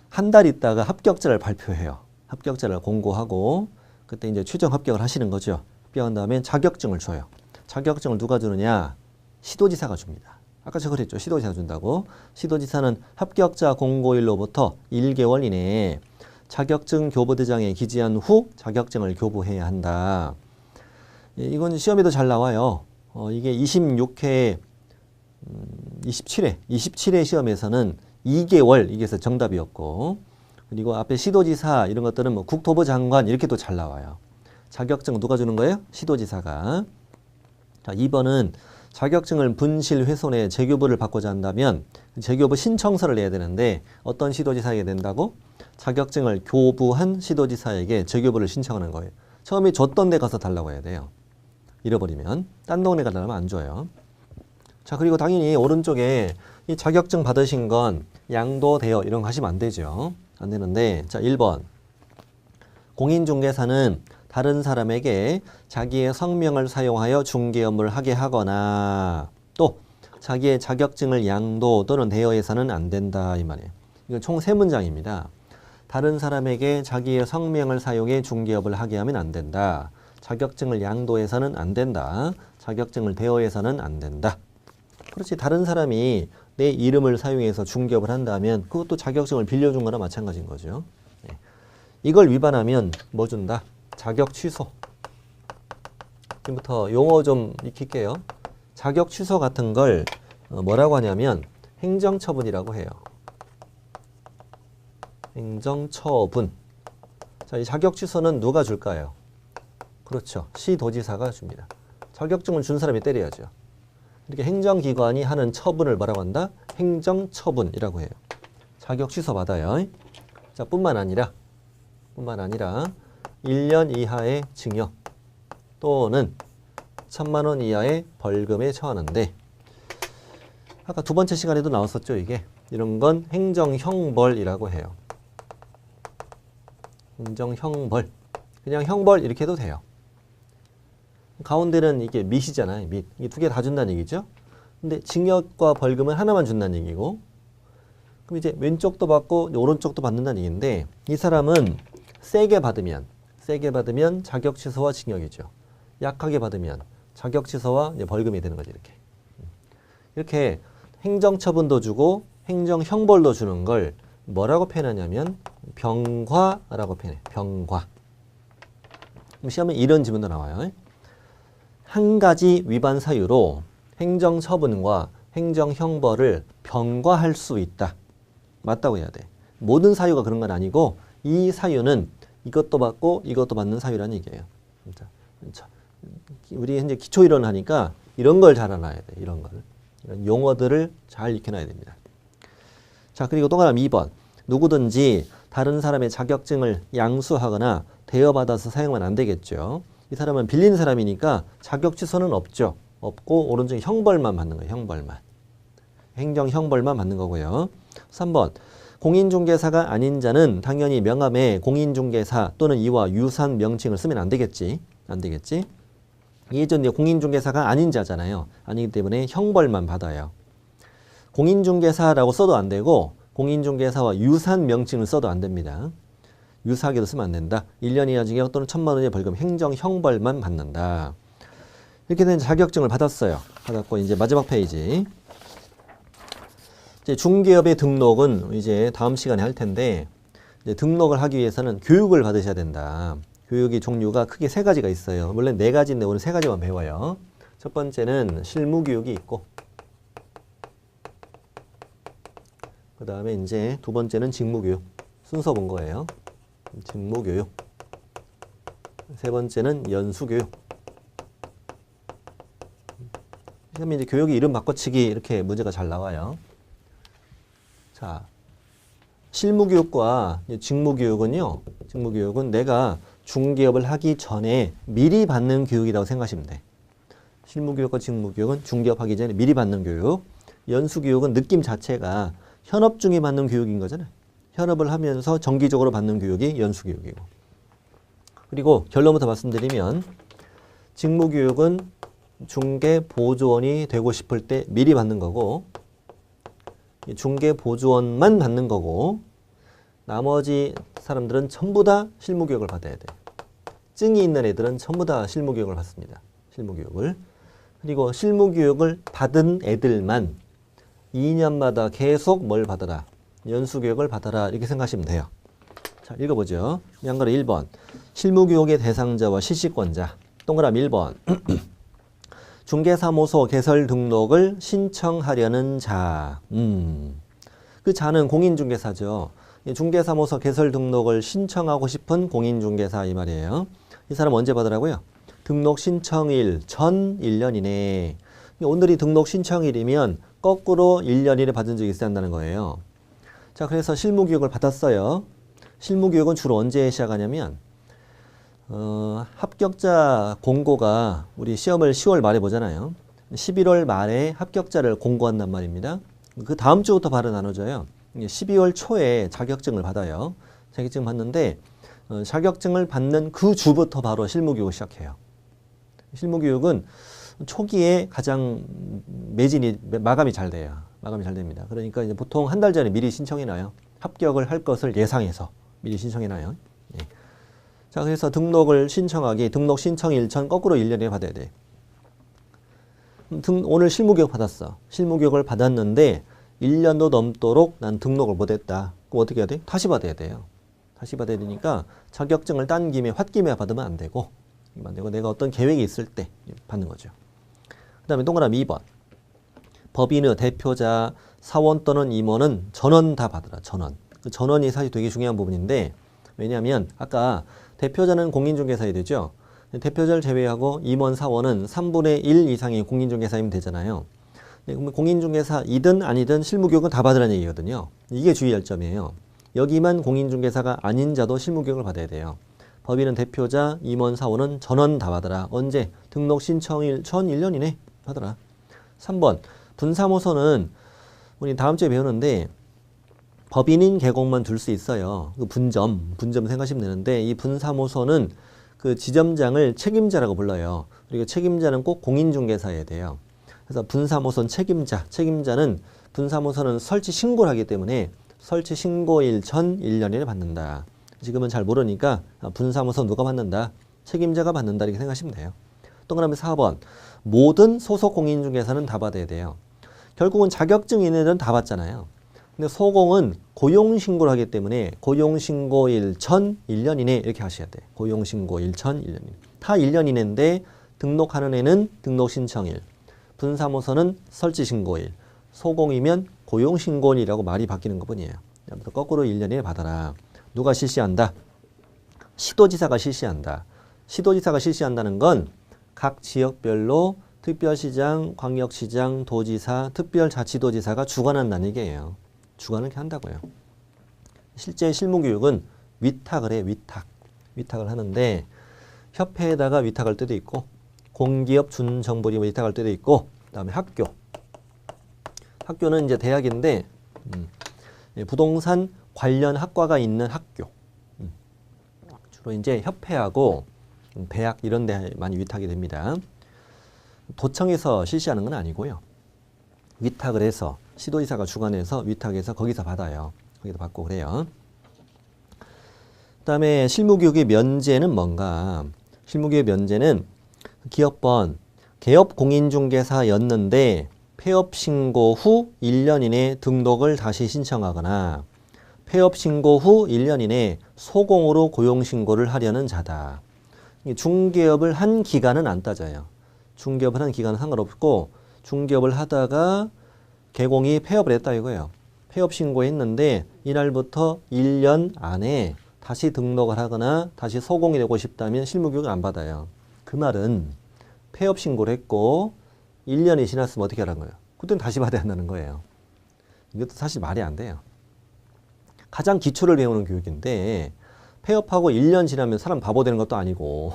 한 달 있다가 합격자를 발표해요. 합격자를 공고하고 그때 이제 최종 합격을 하시는 거죠. 합격한 다음에 자격증을 줘요. 자격증을 누가 주느냐? 시도지사가 줍니다. 아까 제가 그랬죠. 시도지사 준다고. 시도지사는 합격자 공고일로부터 1개월 이내에 자격증 교부대장에 기재한 후 자격증을 교부해야 한다. 이건 시험에도 잘 나와요. 이게 26회, 27회 시험에서는 2개월 이게 정답이었고, 그리고 앞에 시도지사 이런 것들은 뭐 국토부 장관 이렇게도 잘 나와요. 자격증 누가 주는 거예요? 시도지사가. 자, 2번은 자격증을 분실 훼손해 재교부를 받고자 한다면 재교부 신청서를 내야 되는데 어떤 시도지사에게 낸다고? 자격증을 교부한 시도지사에게 재교부를 신청하는 거예요. 처음에 줬던 데 가서 달라고 해야 돼요. 잃어버리면. 딴 동네 가다 하면 안 줘요. 자, 그리고 당연히 오른쪽에 이 자격증 받으신 건 양도되어 이런 거 하시면 안 되죠. 안 되는데, 자, 1번. 공인중개사는 다른 사람에게 자기의 성명을 사용하여 중개 업무를 하게 하거나 또 자기의 자격증을 양도 또는 대여해서는 안 된다 이 말이에요. 이건 총 3문장입니다. 다른 사람에게 자기의 성명을 사용해 중개업을 하게 하면 안 된다. 자격증을 양도해서는 안 된다. 자격증을 대여해서는 안 된다. 그렇지, 다른 사람이 내 이름을 사용해서 중개업을 한다면 그것도 자격증을 빌려준 거나 마찬가지인 거죠. 네. 이걸 위반하면 뭐 준다? 자격 취소. 지금부터 용어 좀 익힐게요. 자격 취소 같은 걸 뭐라고 하냐면 행정처분이라고 해요. 행정처분. 자, 이 자격 취소는 누가 줄까요? 그렇죠. 시도지사가 줍니다. 자격증을 준 사람이 때려야죠. 이렇게 행정기관이 하는 처분을 뭐라고 한다? 행정처분이라고 해요. 자격 취소 받아요. 자, 뿐만 아니라 1년 이하의 징역 또는 1,000만 원 이하의 벌금에 처하는데, 아까 두 번째 시간에도 나왔었죠. 이게 이런 건 행정형벌이라고 해요. 행정형벌. 그냥 형벌 이렇게 해도 돼요. 가운데는 이게 밋이잖아요. 밋. 이게 두 개 다 준다는 얘기죠. 근데 징역과 벌금은 하나만 준다는 얘기고, 그럼 이제 왼쪽도 받고 오른쪽도 받는다는 얘기인데, 이 사람은 세게 받으면 자격 취소와 징역이죠. 약하게 받으면 자격 취소와 이제 벌금이 되는 거죠. 이렇게 행정처분도 주고 행정형벌도 주는 걸 뭐라고 표현하냐면 병과라고 표현해. 병과. 그럼 시험에 이런 질문도 나와요. 한 가지 위반 사유로 행정처분과 행정형벌을 병과할 수 있다. 맞다고 해야 돼. 모든 사유가 그런 건 아니고 이 사유는 이것도 받고 이것도 받는 사유라는 얘기예요. 우리 현재 기초이론을 하니까 이런 걸 잘 알아야 돼. 이런 걸. 이런 용어들을 잘 익혀놔야 됩니다. 자, 그리고 또 하나 2번. 누구든지 다른 사람의 자격증을 양수하거나 대여받아서 사용하면 안 되겠죠. 이 사람은 빌린 사람이니까 자격 취소는 없죠. 없고 오른쪽에 형벌만 받는 거예요. 형벌만. 행정형벌만 받는 거고요. 3번. 공인중개사가 아닌 자는 당연히 명함에 공인중개사 또는 이와 유사한 명칭을 쓰면 안 되겠지. 안 되겠지. 예전에 공인중개사가 아닌 자잖아요. 아니기 때문에 형벌만 받아요. 공인중개사라고 써도 안 되고 공인중개사와 유사한 명칭을 써도 안 됩니다. 유사하게도 쓰면 안 된다. 1년 이하 징역 또는 1,000만 원의 벌금, 행정형벌만 받는다. 이렇게 된 자격증을 받았어요. 받았고 이제 마지막 페이지. 이제 중개업의 등록은 이제 다음 시간에 할 텐데, 이제 등록을 하기 위해서는 교육을 받으셔야 된다. 교육의 종류가 크게 3가지가 있어요. 원래 4가지인데 오늘 3가지만 배워요. 첫 번째는 실무교육이 있고, 그 다음에 이제 두 번째는 직무교육. 순서 본 거예요. 직무교육. 세 번째는 연수교육. 그다음에 이제 교육의 이름 바꿔치기 이렇게 문제가 잘 나와요. 자, 실무교육과 직무교육은요. 직무교육은 내가 중개업을 하기 전에 미리 받는 교육이라고 생각하시면 돼. 실무교육과 직무교육은 중개업 하기 전에 미리 받는 교육. 연수교육은 느낌 자체가 현업 중에 받는 교육인 거잖아요. 현업을 하면서 정기적으로 받는 교육이 연수교육이고. 그리고 결론부터 말씀드리면 직무교육은 중개보조원이 되고 싶을 때 미리 받는 거고, 중개보조원만 받는 거고, 나머지 사람들은 전부 다 실무교육을 받아야 돼요. 증이 있는 애들은 전부 다 실무교육을 받습니다. 실무교육을. 그리고 실무교육을 받은 애들만 2년마다 계속 뭘 받아라? 연수교육을 받아라. 이렇게 생각하시면 돼요. 자, 읽어보죠. 양가로 1번. 실무교육의 대상자와 실시권자. 동그라미 1번. 중개사무소 개설 등록을 신청하려는 자. 그 자는 공인중개사죠. 중개사무소 개설 등록을 신청하고 싶은 공인중개사 이 말이에요. 이 사람 언제 받으라고요? 등록 신청일 전 1년 이내. 오늘이 등록 신청일이면 거꾸로 1년 이내 받은 적이 있어야 한다는 거예요. 자, 그래서 실무교육을 받았어요. 실무교육은 주로 언제 시작하냐면 합격자 공고가 우리 시험을 10월 말에 보잖아요. 11월 말에 합격자를 공고한단 말입니다. 그 다음 주부터 바로 나눠져요. 12월 초에 자격증을 받아요. 자격증 받는데 자격증을 받는 그 주부터 바로 실무교육을 시작해요. 실무교육은 초기에 가장 마감이 잘 돼요. 마감이 잘 됩니다. 그러니까 이제 보통 한 달 전에 미리 신청해놔요. 합격을 할 것을 예상해서 미리 신청해놔요. 예. 자, 그래서 등록을 신청하기, 등록 신청일 전 거꾸로 1년에 받아야 돼. 오늘 실무교육 받았어. 실무교육을 받았는데 1년도 넘도록 난 등록을 못했다. 그럼 어떻게 해야 돼? 다시 받아야 돼요. 다시 받아야 되니까 자격증을 딴 김에 홧김에 받으면 안 되고 내가 어떤 계획이 있을 때 받는 거죠. 그 다음에 동그라미 2번. 법인의 대표자, 사원 또는 임원은 전원 다 받으라. 전원. 그 전원이 사실 되게 중요한 부분인데 왜냐하면 아까 대표자는 공인중개사이 되죠. 대표자를 제외하고 임원, 사원은 3분의 1 이상이 공인중개사이면 되잖아요. 그러면 공인중개사이든 아니든 실무교육은 다 받으라는 얘기거든요. 이게 주의할 점이에요. 여기만 공인중개사가 아닌 자도 실무교육을 받아야 돼요. 법인은 대표자, 임원, 사원은 전원 다 받아라. 언제? 등록 신청일 전 1년 이내 받아라. 3번. 분사무소는 우리 다음 주에 배우는데 법인인 계곡만 둘 수 있어요. 그 분점 생각하시면 되는데 이 분사무소는 그 지점장을 책임자라고 불러요. 그리고 책임자는 꼭 공인중개사여야 돼요. 그래서 분사무소는 책임자는 분사무소는 설치 신고를 하기 때문에 설치 신고일 전 1년에 받는다. 지금은 잘 모르니까 분사무소 누가 받는다? 책임자가 받는다 이렇게 생각하시면 돼요. 동그라미 4번. 모든 소속 공인중개사는 다 받아야 돼요. 결국은 자격증 있는 애들은 다 받잖아요. 근데 소공은 고용신고를 하기 때문에 고용신고일 전 1년 이내 이렇게 하셔야 돼. 고용신고일 전 1년 이내. 다 1년 이내인데 등록하는 애는 등록신청일, 분사무소는 설치신고일, 소공이면 고용신고일이라고 말이 바뀌는 것뿐이에요. 아무튼 거꾸로 1년 이내 받아라. 누가 실시한다? 시도지사가 실시한다. 시도지사가 실시한다는 건 각 지역별로 특별시장, 광역시장, 도지사, 특별자치도지사가 주관한다는 얘기예요. 주관을 이렇게 한다고요. 실제 실무교육은 위탁을 해, 위탁을 하는데 협회에다가 위탁할 때도 있고 공기업 준정부리 위탁할 때도 있고 그다음에 학교는 이제 대학인데 부동산 관련 학과가 있는 학교 주로 이제 협회하고 대학 이런 데 많이 위탁이 됩니다. 도청에서 실시하는 건 아니고요. 위탁을 해서 시도지사가 주관해서 위탁해서 거기서 받아요. 거기서 받고 그래요. 그 다음에 실무교육의 면제는 뭔가? 실무교육 면제는 기업번 개업 공인중개사였는데 폐업 신고 후 1년 이내 등록을 다시 신청하거나 폐업 신고 후 1년 이내 소공으로 고용 신고를 하려는 자다. 중개업을 한 기간은 안 따져요. 중개업을 한 기간은 상관없고 중개업을 하다가 개공이 폐업을 했다 이거예요. 폐업 신고했는데 이날부터 1년 안에 다시 등록을 하거나 다시 소공이 되고 싶다면 실무교육을 안 받아요. 그 말은 폐업 신고를 했고 1년이 지났으면 어떻게 하라는 거예요? 그때는 다시 받아야 한다는 거예요. 이것도 사실 말이 안 돼요. 가장 기초를 배우는 교육인데 폐업하고 1년 지나면 사람 바보 되는 것도 아니고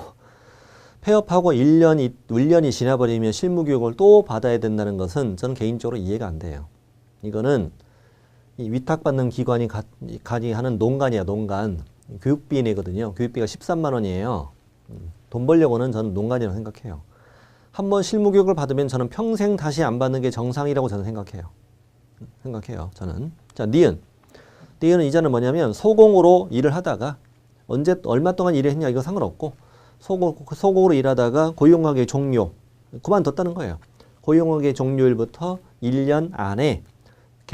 폐업하고 1년이 지나버리면 실무교육을 또 받아야 된다는 것은 저는 개인적으로 이해가 안 돼요. 이거는 이 위탁받는 기관이 하는 농간이야, 농간. 교육비 내거든요. 교육비가 13만 원이에요. 돈 벌려고는 저는 농간이라고 생각해요. 한번 실무교육을 받으면 저는 평생 다시 안 받는 게 정상이라고 저는 생각해요. 저는. 자, 니은 이자는 뭐냐면 소공으로 일을 하다가 얼마 동안 일을 했냐 이거 상관없고 소공으로 일하다가 고용관계 종료 그만뒀다는 거예요. 고용관계 종료일부터 1년 안에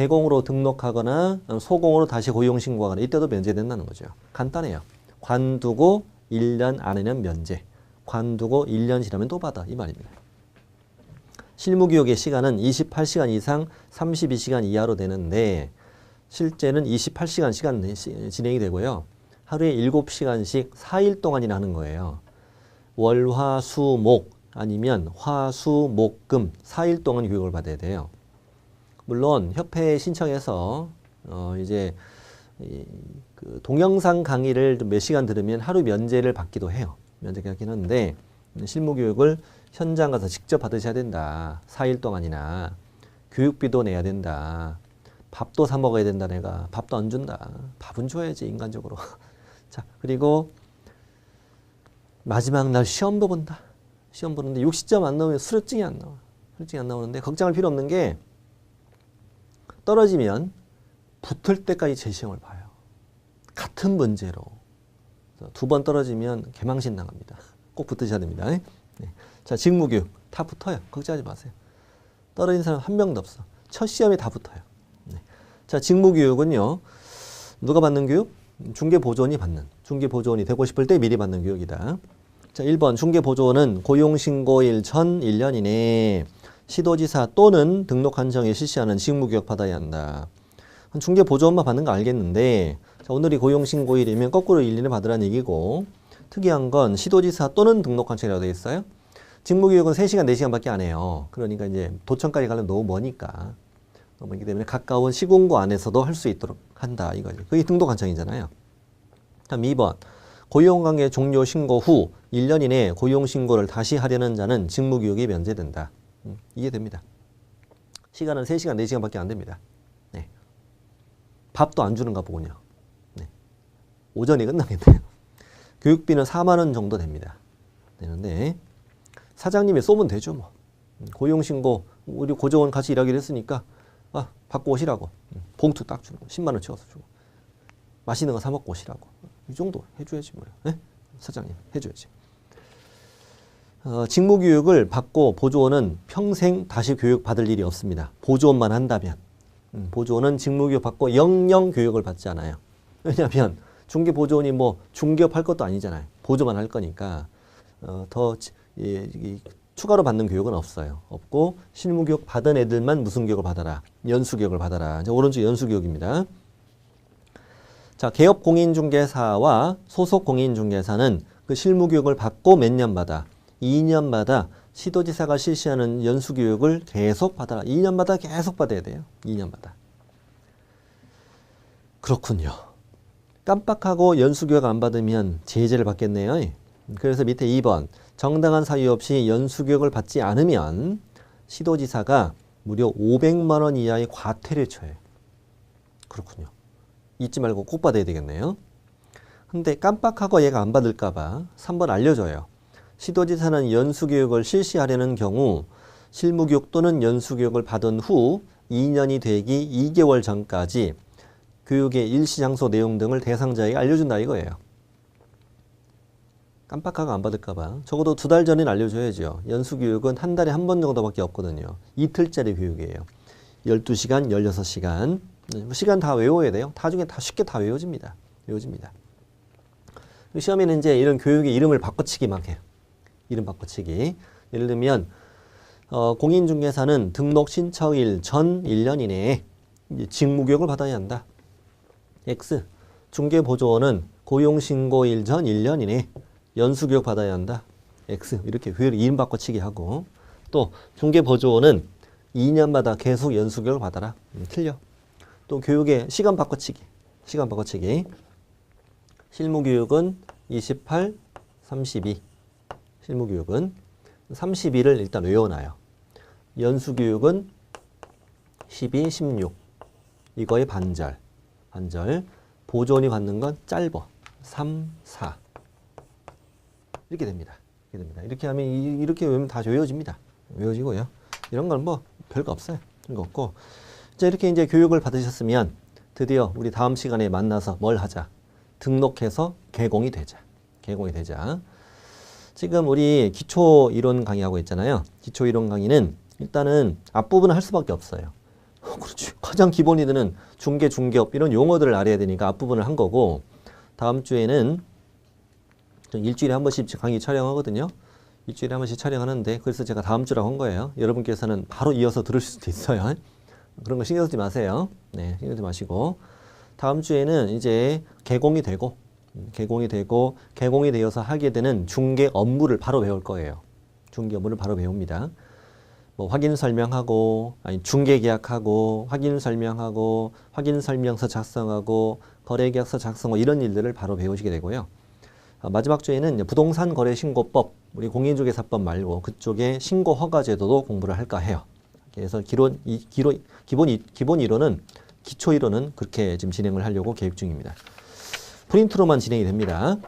개공으로 등록하거나 소공으로 다시 고용신고하거나 이때도 면제된다는 거죠. 간단해요. 관두고 1년 안에는 면제. 관두고 1년 지나면 또 받아. 이 말입니다. 실무교육의 시간은 28시간 이상 32시간 이하로 되는데 실제는 28시간 시간 진행이 되고요. 하루에 7시간씩 4일 동안이나 하는 거예요. 월, 화, 수, 목 아니면 화, 수, 목, 금 4일 동안 교육을 받아야 돼요. 물론 협회에 신청해서 이제 그 동영상 강의를 몇 시간 들으면 하루 면제를 받기도 해요. 면제가 받긴 하는데 실무교육을 현장 가서 직접 받으셔야 된다. 4일 동안이나 교육비도 내야 된다. 밥도 사 먹어야 된다. 내가 밥도 안 준다. 밥은 줘야지 인간적으로. 자, 그리고 마지막 날 시험도 본다. 시험 보는데 60점 안 나오면 수료증이 안 나와. 수료증이 안 나오는데 걱정할 필요 없는 게 떨어지면 붙을 때까지 재시험을 봐요. 같은 문제로. 2번 떨어지면 개망신 나갑니다. 꼭 붙으셔야 됩니다. 네. 자, 직무교육 다 붙어요. 걱정하지 마세요. 떨어진 사람 한 명도 없어. 첫 시험에 다 붙어요. 네. 자, 직무교육은요. 누가 받는 교육? 중개보조원이 받는. 중개보조원이 되고 싶을 때 미리 받는 교육이다. 자, 1번 중개보조원은 고용신고일 전 1년 이내에 시도지사 또는 등록한정에 실시하는 직무교육 받아야 한다. 중개보조원만 받는 거 알겠는데 자, 오늘이 고용신고일이면 거꾸로 1년에 받으라는 얘기고 특이한 건 시도지사 또는 등록한정이라고 되어 있어요. 직무교육은 3시간, 4시간 밖에 안 해요. 그러니까 이제 도청까지 가려면 너무 머니까. 너무 멀기 때문에 가까운 시군구 안에서도 할 수 있도록 한다. 이거죠. 그게 등록한정이잖아요. 다음 2번. 고용관계 종료 신고 후 1년 이내에 고용신고를 다시 하려는 자는 직무교육이 면제된다. 이게 됩니다. 시간은 3시간, 4시간 밖에 안 됩니다. 네. 밥도 안 주는가 보군요. 네. 오전이 끝나겠네요. 교육비는 4만 원 정도 됩니다. 되는데 사장님이 쏘면 되죠. 뭐. 고용신고 우리 고정원 같이 일하기로 했으니까 받고 오시라고. 봉투 딱 주고 10만 원 채워서 주고 맛있는 거 사 먹고 오시라고. 이 정도 해줘야지 뭐예요. 네? 사장님 해줘야지. 직무교육을 받고 보조원은 평생 다시 교육 받을 일이 없습니다. 보조원만 한다면. 보조원은 직무교육 받고 영영 교육을 받지 않아요. 왜냐하면 중개보조원이 뭐 중개업 할 것도 아니잖아요. 보조만 할 거니까 추가로 받는 교육은 없어요. 없고 실무교육 받은 애들만 무슨 교육을 받아라. 연수교육을 받아라. 이제 오른쪽 연수교육입니다. 자, 개업 공인중개사와 소속 공인중개사는 그 실무교육을 받고 몇 년 받아? 2년마다 시도지사가 실시하는 연수교육을 계속 받아라. 2년마다 계속 받아야 돼요. 2년마다. 그렇군요. 깜빡하고 연수교육 안 받으면 제재를 받겠네요. 그래서 밑에 2번. 정당한 사유 없이 연수교육을 받지 않으면 시도지사가 무려 500만 원 이하의 과태료를 쳐요. 그렇군요. 잊지 말고 꼭 받아야 되겠네요. 근데 깜빡하고 얘가 안 받을까 봐 3번 알려줘요. 시도지사는 연수교육을 실시하려는 경우 실무교육 또는 연수교육을 받은 후 2년이 되기 2개월 전까지 교육의 일시장소 내용 등을 대상자에게 알려준다 이거예요. 깜빡하고 안 받을까 봐 적어도 2달 전엔 알려줘야죠. 연수교육은 한 달에 한 번 정도밖에 없거든요. 이틀짜리 교육이에요. 12시간, 16시간. 시간 다 외워야 돼요. 나중에 다 쉽게 다 외워집니다. 시험에는 이제 이런 교육의 이름을 바꿔치기만 해요. 이름 바꿔치기. 예를 들면 공인중개사는 등록 신청일 전 1년 이내에 직무교육을 받아야 한다. X. 중개보조원은 고용신고일 전 1년 이내에 연수교육 받아야 한다. X. 이렇게 이름 바꿔치기 하고 또 중개보조원은 2년마다 계속 연수교육을 받아라. 틀려. 또 교육의 시간 바꿔치기. 실무교육은 28, 32. 실무교육은 32를 일단 외워놔요. 연수교육은 12, 16. 이거의 반절. 보조원이 받는 건 짧어. 3, 4. 이렇게 됩니다. 이렇게 하면 이렇게 외우면 다 외워집니다. 외워지고요. 이런 건 뭐 별거 없어요. 별거 없고. 자, 이렇게 이제 교육을 받으셨으면 드디어 우리 다음 시간에 만나서 뭘 하자? 등록해서 개공이 되자. 지금 우리 기초 이론 강의하고 있잖아요. 기초 이론 강의는 일단은 앞부분을 할 수밖에 없어요. 그렇지. 가장 기본이 되는 중개, 중개업 이런 용어들을 알아야 되니까 앞부분을 한 거고 다음 주에는 일주일에 한 번씩 강의 촬영하거든요. 일주일에 한 번씩 촬영하는데 그래서 제가 다음 주라고 한 거예요. 여러분께서는 바로 이어서 들으실 수도 있어요. 그런 거 신경 쓰지 마세요. 네, 신경 쓰지 마시고 다음 주에는 이제 개공이 되고 개공이 되어서 하게 되는 중개 업무를 바로 배울 거예요. 중개 업무를 바로 배웁니다. 뭐 확인 설명하고 아니 중개 계약하고 확인 설명하고 확인 설명서 작성하고 거래 계약서 작성하고 이런 일들을 바로 배우시게 되고요. 마지막 주에는 부동산 거래 신고법 우리 공인중개사법 말고 그쪽에 신고 허가 제도도 공부를 할까 해요. 그래서 기본 이론은 기초 이론은 그렇게 지금 진행을 하려고 계획 중입니다. 프린트로만 진행이 됩니다.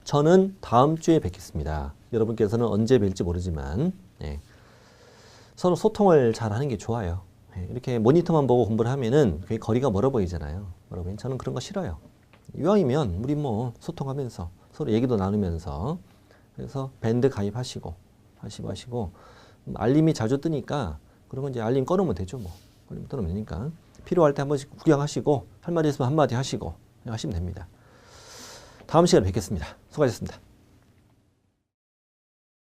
저는 다음 주에 뵙겠습니다. 여러분께서는 언제 뵐지 모르지만 네. 서로 소통을 잘 하는 게 좋아요. 네. 이렇게 모니터만 보고 공부를 하면은 그게 거리가 멀어 보이잖아요. 여러분 저는 그런 거 싫어요. 이왕이면 우리 뭐 소통하면서 서로 얘기도 나누면서 그래서 밴드 가입하시고 하시고 알림이 자주 뜨니까 그러면 이제 알림 꺼놓으면 되죠 뭐. 알림 꺼놓으면 되니까 필요할 때 한 번씩 구경하시고 할 말이 있으면 한마디 하시고 하시면 됩니다. 다음 시간에 뵙겠습니다. 수고하셨습니다.